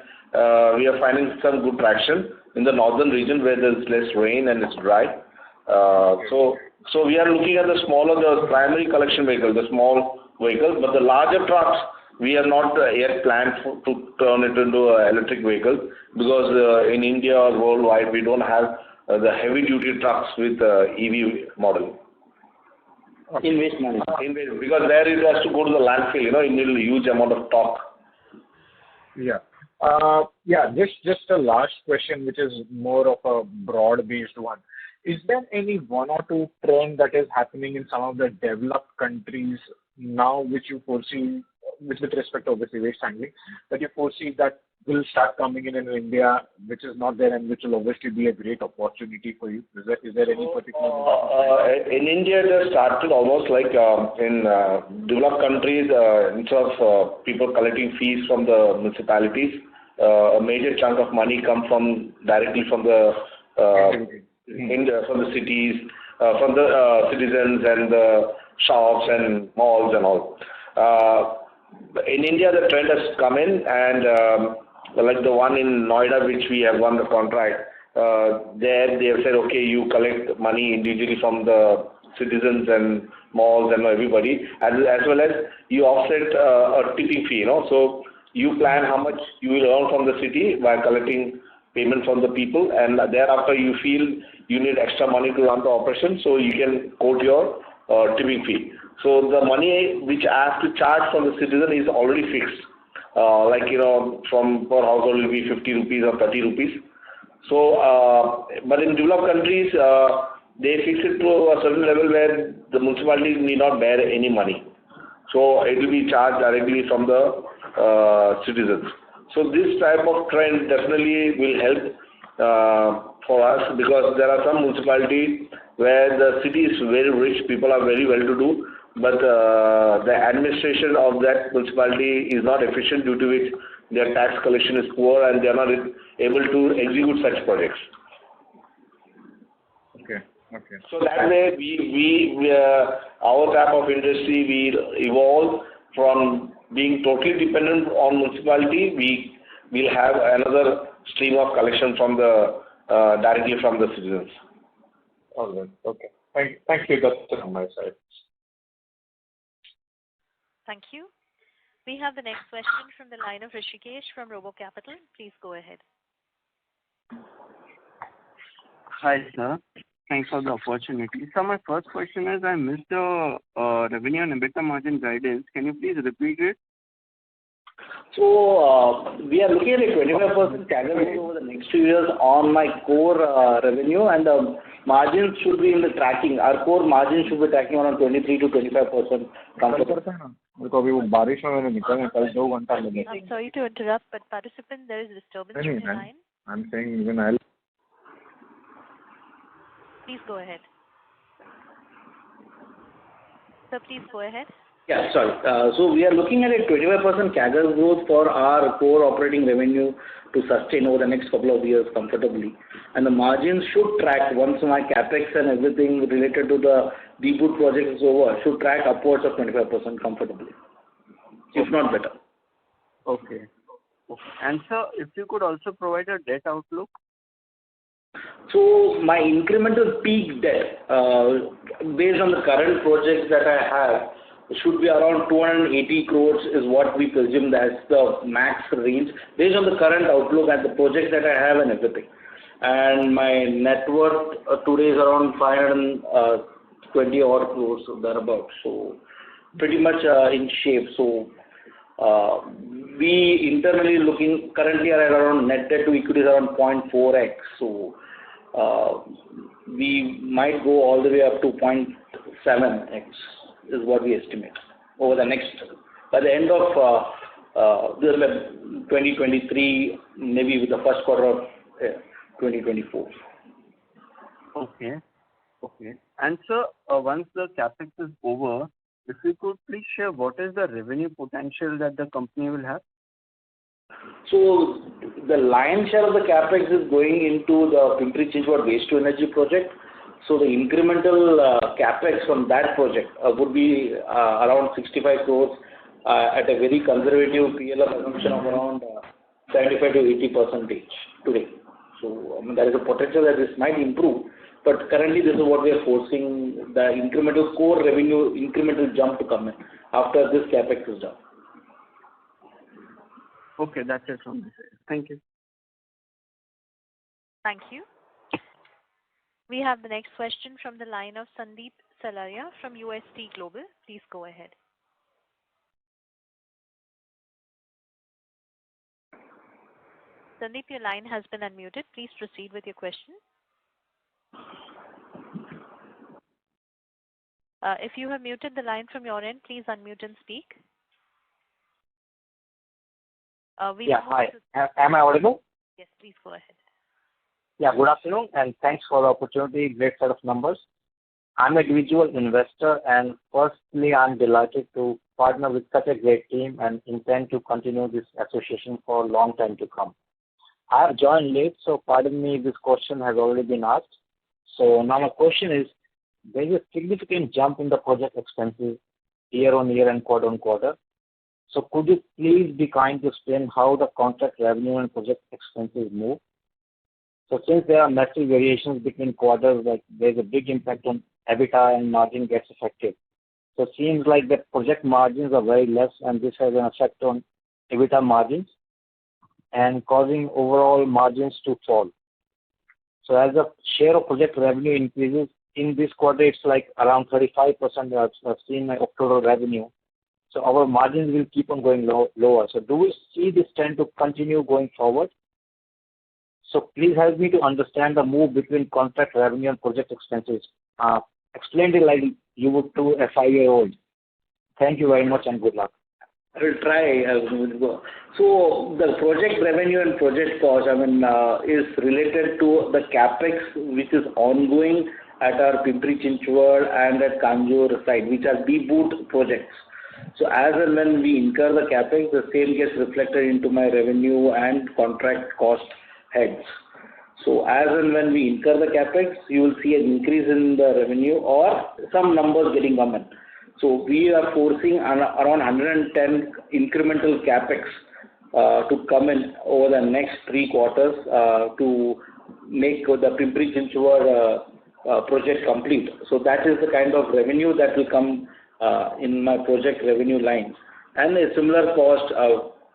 we are finding some good traction in the northern region where there's less rain and it's dry. So we are looking at the primary collection vehicle, the small vehicles, but the larger trucks, we have not yet planned to turn it into an electric vehicle, because in India or worldwide we don't have the heavy duty trucks with EV model. In waste management. Because there it has to go to the landfill, you need a huge amount of torque. Yeah. Just a last question, which is more of a broad-based one. Is there any one or two trend that is happening in some of the developed countries now, which you foresee, with respect to obviously waste handling, that you foresee that will start coming in India, which is not there and which will obviously be a great opportunity for you? Is there any particular? In India, it has started almost like in developed countries, instead of people collecting fees from the municipalities, a major chunk of money comes directly from the from the cities, from the citizens and the shops and malls and all. In India, the trend has come in, and like the one in Noida, which we have won the contract, there they have said, okay, you collect money individually from the citizens and malls and everybody, as well as you offset a tipping fee, So you plan how much you will earn from the city by collecting payment from the people, and thereafter you feel you need extra money to run the operation, so you can quote your tipping fee. So the money which I have to charge from the citizen is already fixed. From per household will be 50 rupees or 30 rupees. So, but in developed countries, they fix it to a certain level where the municipality need not bear any money. So it will be charged directly from the citizens. So this type of trend definitely will help for us, because there are some municipalities where the city is very rich, people are very well-to-do, but the administration of that municipality is not efficient, due to which their tax collection is poor and they are not able to execute such projects. Okay. So that way, we our type of industry, we evolve from being totally dependent on municipality. We will have another stream of collection from the directly from the citizens. All right. Okay. Thank you. That's it on my side. Thank you. We have the next question from the line of Rishikesh from RoboCapital. Please go ahead. Hi, sir. Thanks for the opportunity. So my first question is, I missed the revenue and EBITDA margin guidance. Can you please repeat it? So we are looking at a 25% CAGR over the next 2 years on my core revenue, and the margins should be in the tracking. Our core margin should be tracking around 23 to 25% comfortable. I'm sorry to interrupt, but participant, there is disturbance in your line. I'm saying even I'll. Please go ahead. Sir, please go ahead. Yeah, sorry. So we are looking at a 25% CAGR growth for our core operating revenue to sustain over the next couple of years comfortably. And the margins should track once my capex and everything related to the deboot project is over, should track upwards of 25% comfortably, if not better. Okay. And sir, if you could also provide a debt outlook. So my incremental peak debt, based on the current projects that I have, should be around 280 crores is what we presume that's the max range, based on the current outlook and the projects that I have and everything. And my net worth today is around 520 odd crores, thereabouts. So pretty much in shape. So we internally looking currently are at around net debt to equity is around 0.4x. So we might go all the way up to 0.7x is what we estimate over the next, by the end of 2023, maybe with the first quarter of 2024. Okay. And sir, once the capex is over, if you could please share what is the revenue potential that the company will have? So the lion's share of the capex is going into the Pimpri-Chinchwad waste to energy project. So the incremental capex from that project would be around 65 crores at a very conservative PLF assumption of around 75 to 80% today. So there is a potential that this might improve, but currently this is what we are forcing the incremental core revenue, incremental jump to come in after this capex is done. Okay, that's it from this side. Thank you. Thank you. We have the next question from the line of Sandeep Salaria from UST Global. Please go ahead. Sandeep, your line has been unmuted. Please proceed with your question. If you have muted the line from your end, please unmute and speak. Hi. Am I audible? Yes, please go ahead. Yeah, good afternoon, and thanks for the opportunity. Great set of numbers. I'm an individual investor, and firstly, I'm delighted to partner with such a great team and intend to continue this association for a long time to come. I have joined late, so pardon me if this question has already been asked. So now my question is, there is a significant jump in the project expenses year on year and quarter on quarter. So could you please be kind to explain how the contract revenue and project expenses move? So since there are massive variations between quarters, like there's a big impact on EBITDA and margin gets affected. So it seems like the project margins are very less, and this has an effect on EBITDA margins and causing overall margins to fall. So as the share of project revenue increases, in this quarter it's like around 35%. I've seen my October revenue. So our margins will keep on going lower. So do we see this trend to continue going forward? So please help me to understand the move between contract revenue and project expenses. Explain it like you would to a 5-year-old. Thank you very much and good luck. I will try. So the project revenue and project cost, is related to the capex which is ongoing at our Pimpri-Chinchwad and at Kanjur site, which are deboot projects. So as and when we incur the capex, the same gets reflected into my revenue and contract cost heads. So as and when we incur the capex, you will see an increase in the revenue or some numbers getting come in. So we are forcing around 110 incremental capex to come in over the next 3 quarters to make the Pimpri-Chinchwad project complete. So that is the kind of revenue that will come in my project revenue line, and a similar cost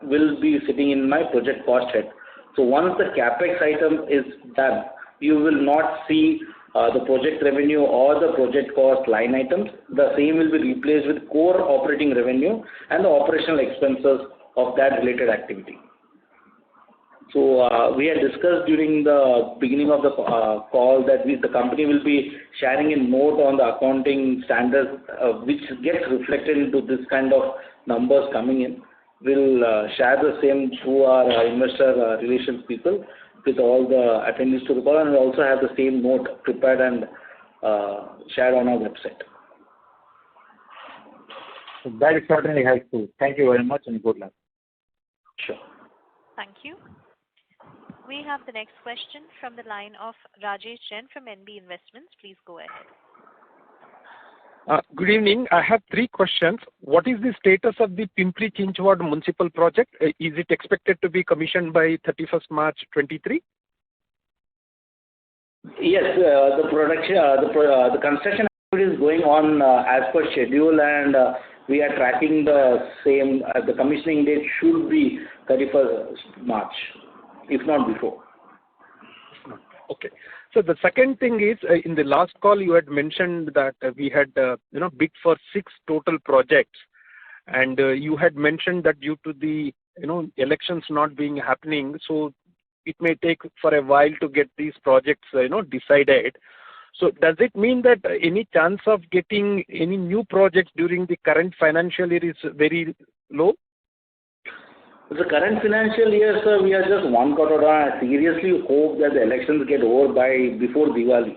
will be sitting in my project cost head. So once the capex item is done, you will not see the project revenue or the project cost line items. The same will be replaced with core operating revenue and the operational expenses of that related activity. So we had discussed during the beginning of the call that the company will be sharing a note on the accounting standards which gets reflected into this kind of numbers coming in. We'll share the same through our investor relations people with all the attendees to the call, and we'll also have the same note prepared and shared on our website. So that is certainly helpful. Thank you very much and good luck. Sure. Thank you. We have the next question from the line of Rajesh Jain from NB Investments. Please go ahead. Good evening. I have 3 questions. What is the status of the Pimpri-Chinchwad municipal project? Is it expected to be commissioned by 31st March 23? Yes, the construction activity is going on as per schedule, and we are tracking the same. The commissioning date should be 31st March, if not before. Okay. So the second thing is, in the last call you had mentioned that we had bid for 6 total projects, and you had mentioned that due to the elections not being happening, so it may take for a while to get these projects decided. So does it mean that any chance of getting any new projects during the current financial year is very low? The current financial year, sir, we are just 1 quarter on. I seriously hope that the elections get over before Diwali.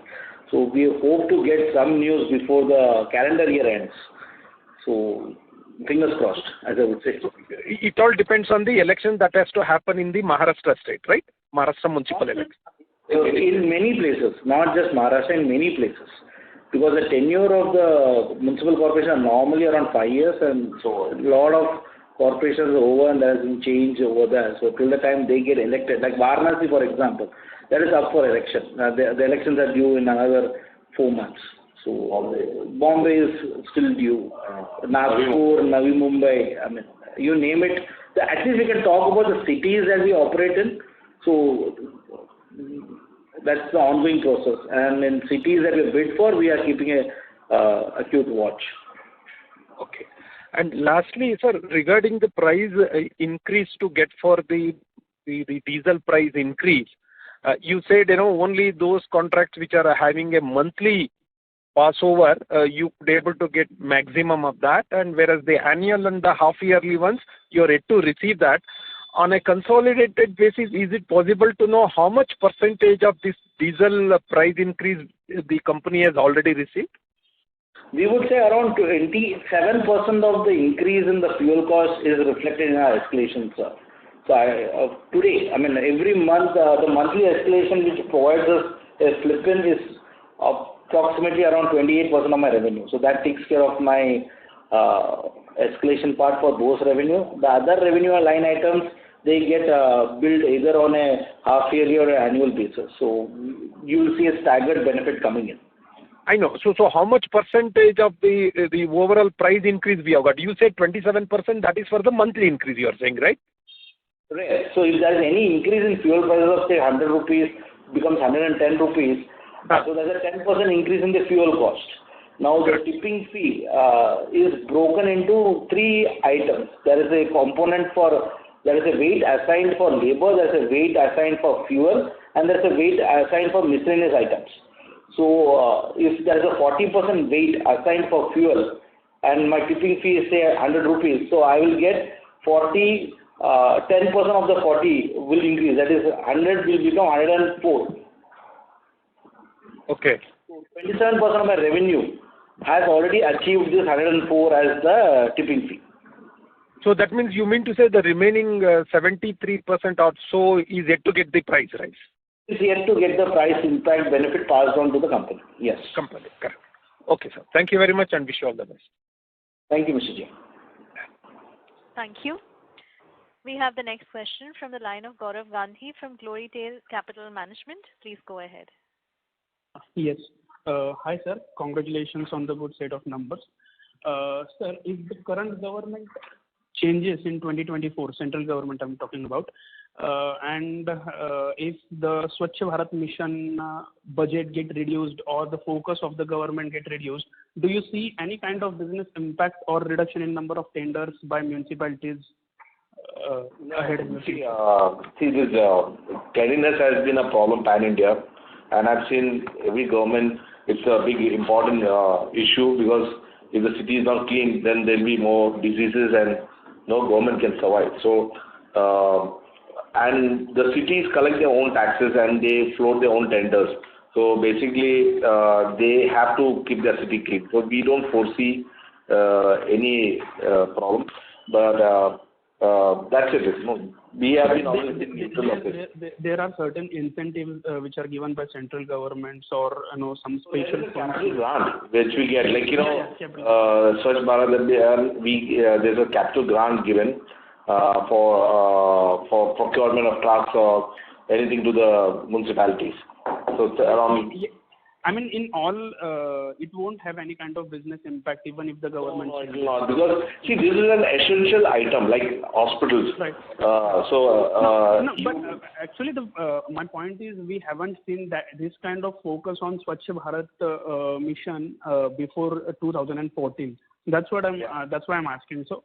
So we hope to get some news before the calendar year ends. So fingers crossed, as I would say. It all depends on the election that has to happen in the Maharashtra state, right? Maharashtra municipal election. In many places, not just Maharashtra, in many places. Because the tenure of the municipal corporation are normally around 5 years, and so a lot of corporations are over and there has been change over there. So till the time they get elected, like Varanasi for example, that is up for election. The elections are due in another 4 months. So Bombay is still due. Nagpur, Navi Mumbai, I mean, you name it. At least we can talk about the cities that we operate in. So that's the ongoing process. And in cities that we bid for, we are keeping a acute watch. Okay. And lastly, sir, regarding the price increase to get for the diesel price increase, you said only those contracts which are having a monthly passover, you could able to get maximum of that, and whereas the annual and the half yearly ones, you are yet to receive that. On a consolidated basis, is it possible to know how much percentage of this diesel price increase the company has already received? We would say around 27% of the increase in the fuel cost is reflected in our escalation, sir. So today, I mean, every month, the monthly escalation which provides us a slip-in is approximately around 28% of my revenue. So that takes care of my escalation part for those revenue. The other revenue line items, they get billed either on a half-yearly or an annual basis. So you will see a staggered benefit coming in. I know. So how much percentage of the overall price increase we have got? You said 27%, that is for the monthly increase you are saying, right? Right. So if there is any increase in fuel prices of say 100 rupees becomes 110 rupees, so there is a 10% increase in the fuel cost. Now the tipping fee is broken into 3 items. There is a component there is a weight assigned for labor, there is a weight assigned for fuel, and there is a weight assigned for miscellaneous items. So if there is a 40% weight assigned for fuel and my tipping fee is say 100 rupees, so I will get 10% of the 40 will increase. That is 100 will become 104. Okay. So 27% of my revenue has already achieved this 104 as the tipping fee. So that means you mean to say the remaining 73% or so is yet to get the price rise? Is yet to get the price impact benefit passed on to the company. Yes. Company, correct. Okay, sir. Thank you very much and wish you all the best. Thank you, Mr. Jain. Thank you. We have the next question from the line of Gaurav Gandhi from Glorytail Capital Management. Please go ahead. Yes. Hi, sir. Congratulations on the good set of numbers. Sir, if the current government changes in 2024, central government I'm talking about, and if the Swachh Bharat mission budget get reduced or the focus of the government get reduced, do you see any kind of business impact or reduction in number of tenders by municipalities ahead in the future? This cleanliness has been a problem pan-India, and I've seen every government, it's a big important issue, because if the city is not clean, then there'll be more diseases and no government can survive. So, and the cities collect their own taxes and they float their own tenders. So basically, they have to keep their city clean. So we don't foresee any problem, but that's it. No, we have been always in neutral of it. There are certain incentives which are given by central governments or some special capital grant which we get, like Swachh Bharat Abhiyan, there's a capital grant given for procurement of trucks or anything to the municipalities. So it's around. I mean, in all, it won't have any kind of business impact even if the government. No, it will not, because see, this is an essential item like hospitals. Right. Actually, my point is we haven't seen that this kind of focus on Swachh Bharat mission before 2014. That's what that's why I'm asking. So.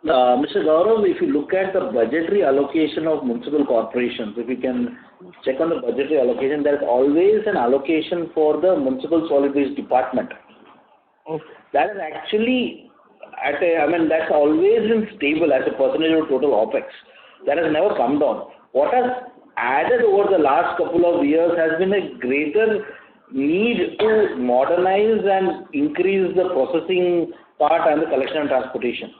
Mr. Gaurav, if you look at the budgetary allocation of municipal corporations, if you can check on the budgetary allocation, there is always an allocation for the municipal solid waste department. Okay. That is actually that's always been stable as a percentage of total OPEX. That has never come down. What has added over the last couple of years has been a greater need to modernize and increase the processing part and the collection and transportation.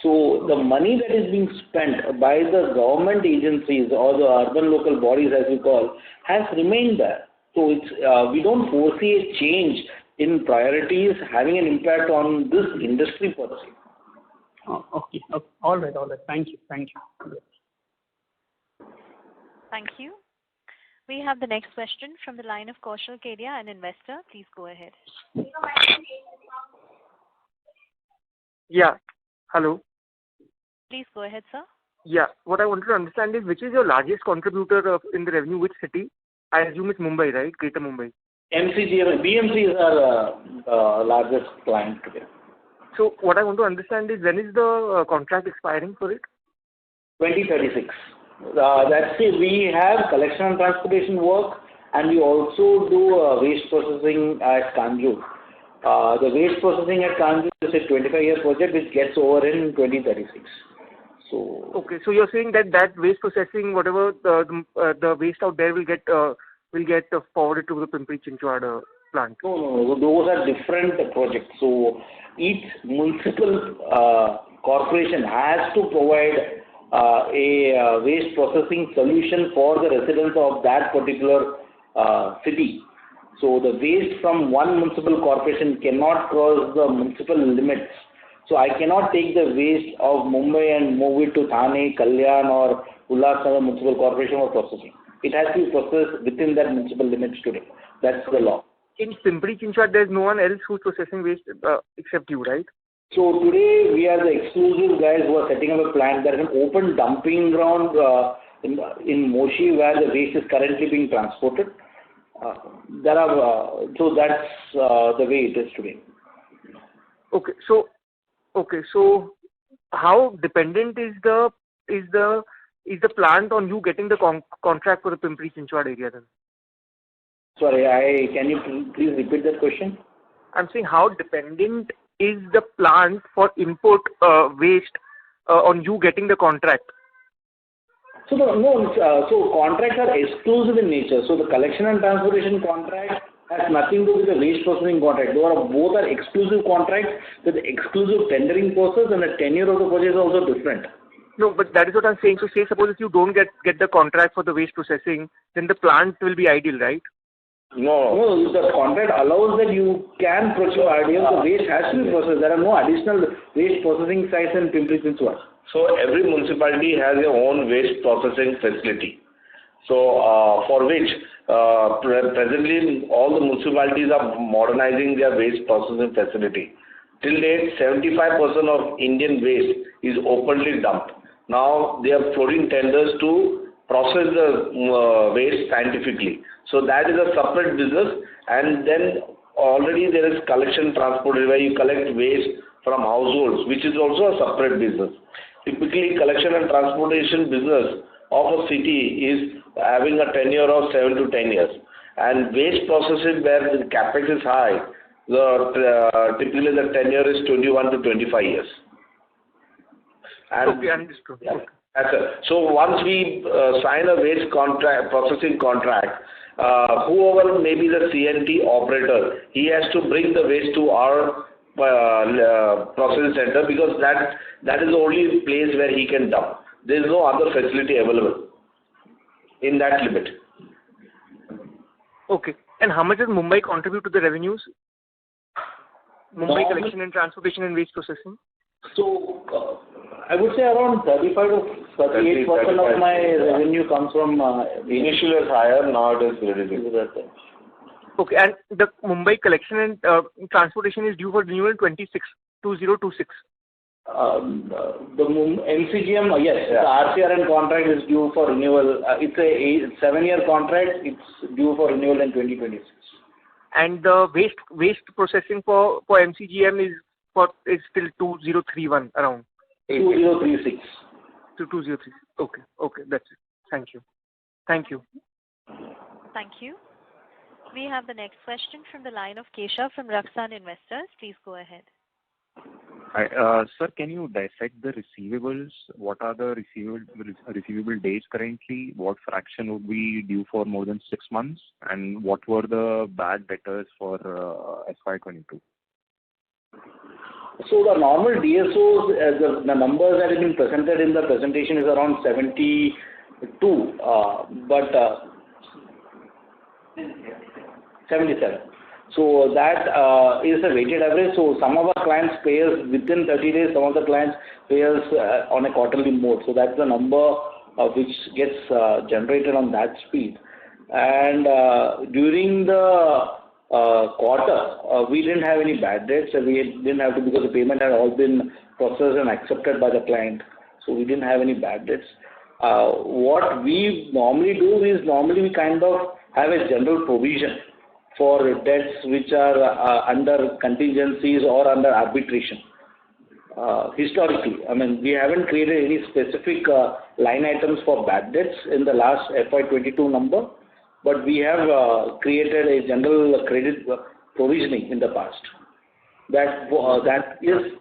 So the money that is being spent by the government agencies or the urban local bodies, as we call, has remained there. So it's we don't foresee a change in priorities having an impact on this industry per se. Oh, okay. All right. Thank you. Thank you. We have the next question from the line of Kaushal Kedia, an investor. Please go ahead. Yeah. Hello. Please go ahead, sir. Yeah. What I wanted to understand is which is your largest contributor in the revenue, which city? I assume it's Mumbai, right? Greater Mumbai. BMC is our largest client today. So what I want to understand is when is the contract expiring for it? 2036. That's it. We have collection and transportation work, and we also do waste processing at Kanjur. The waste processing at Kanjur is a 25-year project which gets over in 2036. So. Okay, so you're saying that waste processing, whatever the waste out there will get forwarded to the Pimpri-Chinchwad plant. No, those are different projects. So each municipal corporation has to provide a waste processing solution for the residents of that particular city. So the waste from one municipal corporation cannot cross the municipal limits. So I cannot take the waste of Mumbai and move it to Thane, Kalyan or Ulhasnagar Municipal Corporation for processing. It has to be processed within that municipal limits today. That's the law. In Pimpri-Chinchwad, there's no one else who's processing waste except you, right? So today we are the exclusive guys who are setting up a plant. There is an open dumping ground in Moshi where the waste is currently being transported. So that's the way it is today. Okay, so how dependent is the plant on you getting the contract for the Pimpri-Chinchwad area then? Sorry, can you please repeat that question? I'm saying how dependent is the plant for import waste on you getting the contract? So so contracts are exclusive in nature. So the collection and transportation contract has nothing to do with the waste processing contract. Both are exclusive contracts with exclusive tendering process, and the tenure of the project is also different. No, but that is what I'm saying. So say suppose if you don't get the contract for the waste processing, then the plant will be idle, right? No, the contract allows that you can procure ideal. The waste has to be processed. There are no additional waste processing sites in Pimpri-Chinchwad. So every municipality has their own waste processing facility. So for which presently all the municipalities are modernizing their waste processing facility. Till date, 75% of Indian waste is openly dumped. Now they are floating tenders to process the waste scientifically. So that is a separate business, and then already there is collection transport where you collect waste from households, which is also a separate business. Typically, collection and transportation business of a city is having a tenure of 7 to 10 years. And waste processing where the capex is high, typically the tenure is 21 to 25 years. And, okay, understood. Yeah, that's it. So once we sign a waste contract, processing contract, whoever may be the CNT operator, he has to bring the waste to our processing center, because that is the only place where he can dump. There is no other facility available in that limit. Okay. And how much does Mumbai contribute to the revenues? Mumbai collection and transportation and waste processing? So I would say around 35 to 38% of my revenue comes from initially it was higher, now it is reducing. Okay, and the Mumbai collection and transportation is due for renewal in 2026. The MCGM, yes, the RCRN contract is due for renewal. It's a 7-year contract. It's due for renewal in 2026. And the waste processing for MCGM is still 2031 around. 2036. To 2036. Okay, that's it. Thank you. Thank you. We have the next question from the line of Keshav from Raksan Investors. Please go ahead. Hi, sir, can you dissect the receivables? What are the receivable days currently? What fraction would be due for more than 6 months? And what were the bad debtors for FY22? So the normal DSOs, as the numbers that have been presented in the presentation, is around 72, but 77. So that is a weighted average. So some of our clients pay us within 30 days, some of the clients pay us on a quarterly mode. So that's the number which gets generated on that speed. And during the quarter, we didn't have any bad debts. We didn't have to, because the payment had all been processed and accepted by the client. So we didn't have any bad debts. What we normally do is we kind of have a general provision for debts which are under contingencies or under arbitration. Historically, I mean, we haven't created any specific line items for bad debts in the last FY22 number, but we have created a general credit provisioning in the past. That is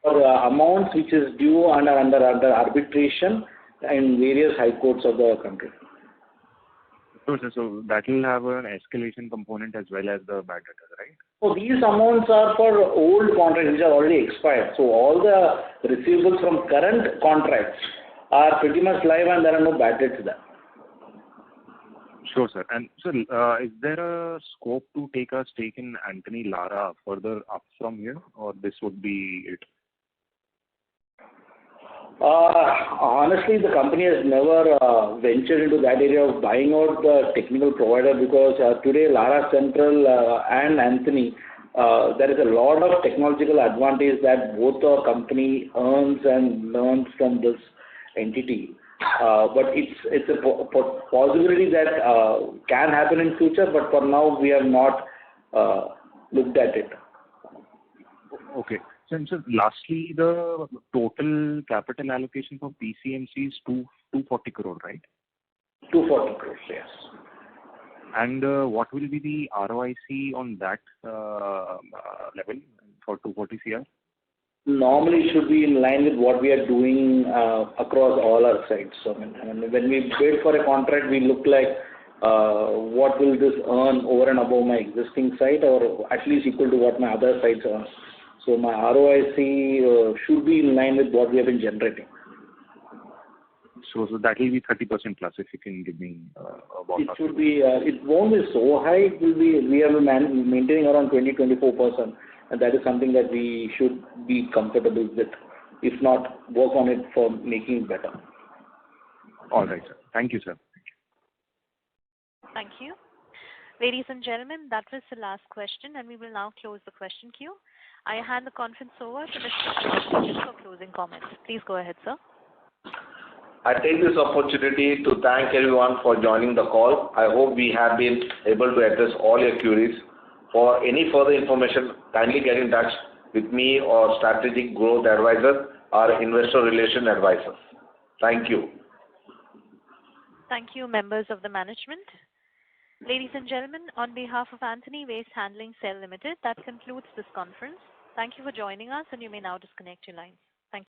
for amounts which is due under arbitration in various high courts of the country. So that will have an escalation component as well as the bad debtors, right? So these amounts are for old contracts which are already expired. So all the receivables from current contracts are pretty much live and there are no bad debts there. Sure, sir. And sir, is there a scope to take a stake in Antony Lara further up from here, or this would be it? Honestly, the company has never ventured into that area of buying out the technical provider, because today Lara Central and Antony, there is a lot of technological advantage that both the company earns and learns from this entity. But it's a possibility that can happen in future, but for now we have not looked at it. Okay. So lastly, the total capital allocation for PCMC is 240 crore, right? 240 crores, yes. And what will be the ROIC on that level for 240 CR? Normally it should be in line with what we are doing across all our sites. So when we bid for a contract, we look like what will this earn over and above my existing site, or at least equal to what my other sites earn. So my ROIC should be in line with what we have been generating. So that will be 30% plus, if you can give me about. It should be. It won't be so high. It will be. We are maintaining around 20-24%, and that is something that we should be comfortable with. if not work on it for making it better. All right, sir. Thank you, sir. Thank you. Ladies and gentlemen, that was the last question, and we will now close the question queue. I hand the conference over to Mr. Subramanian for closing comments. Please go ahead, sir. I take this opportunity to thank everyone for joining the call. I hope we have been able to address all your queries. For any further information, kindly get in touch with me or Strategic Growth Advisor or Investor Relation Advisor. Thank you. Thank you, members of the management. Ladies and gentlemen, on behalf of Antony Waste Handling Cell Limited, that concludes this conference. Thank you for joining us, and you may now disconnect your lines.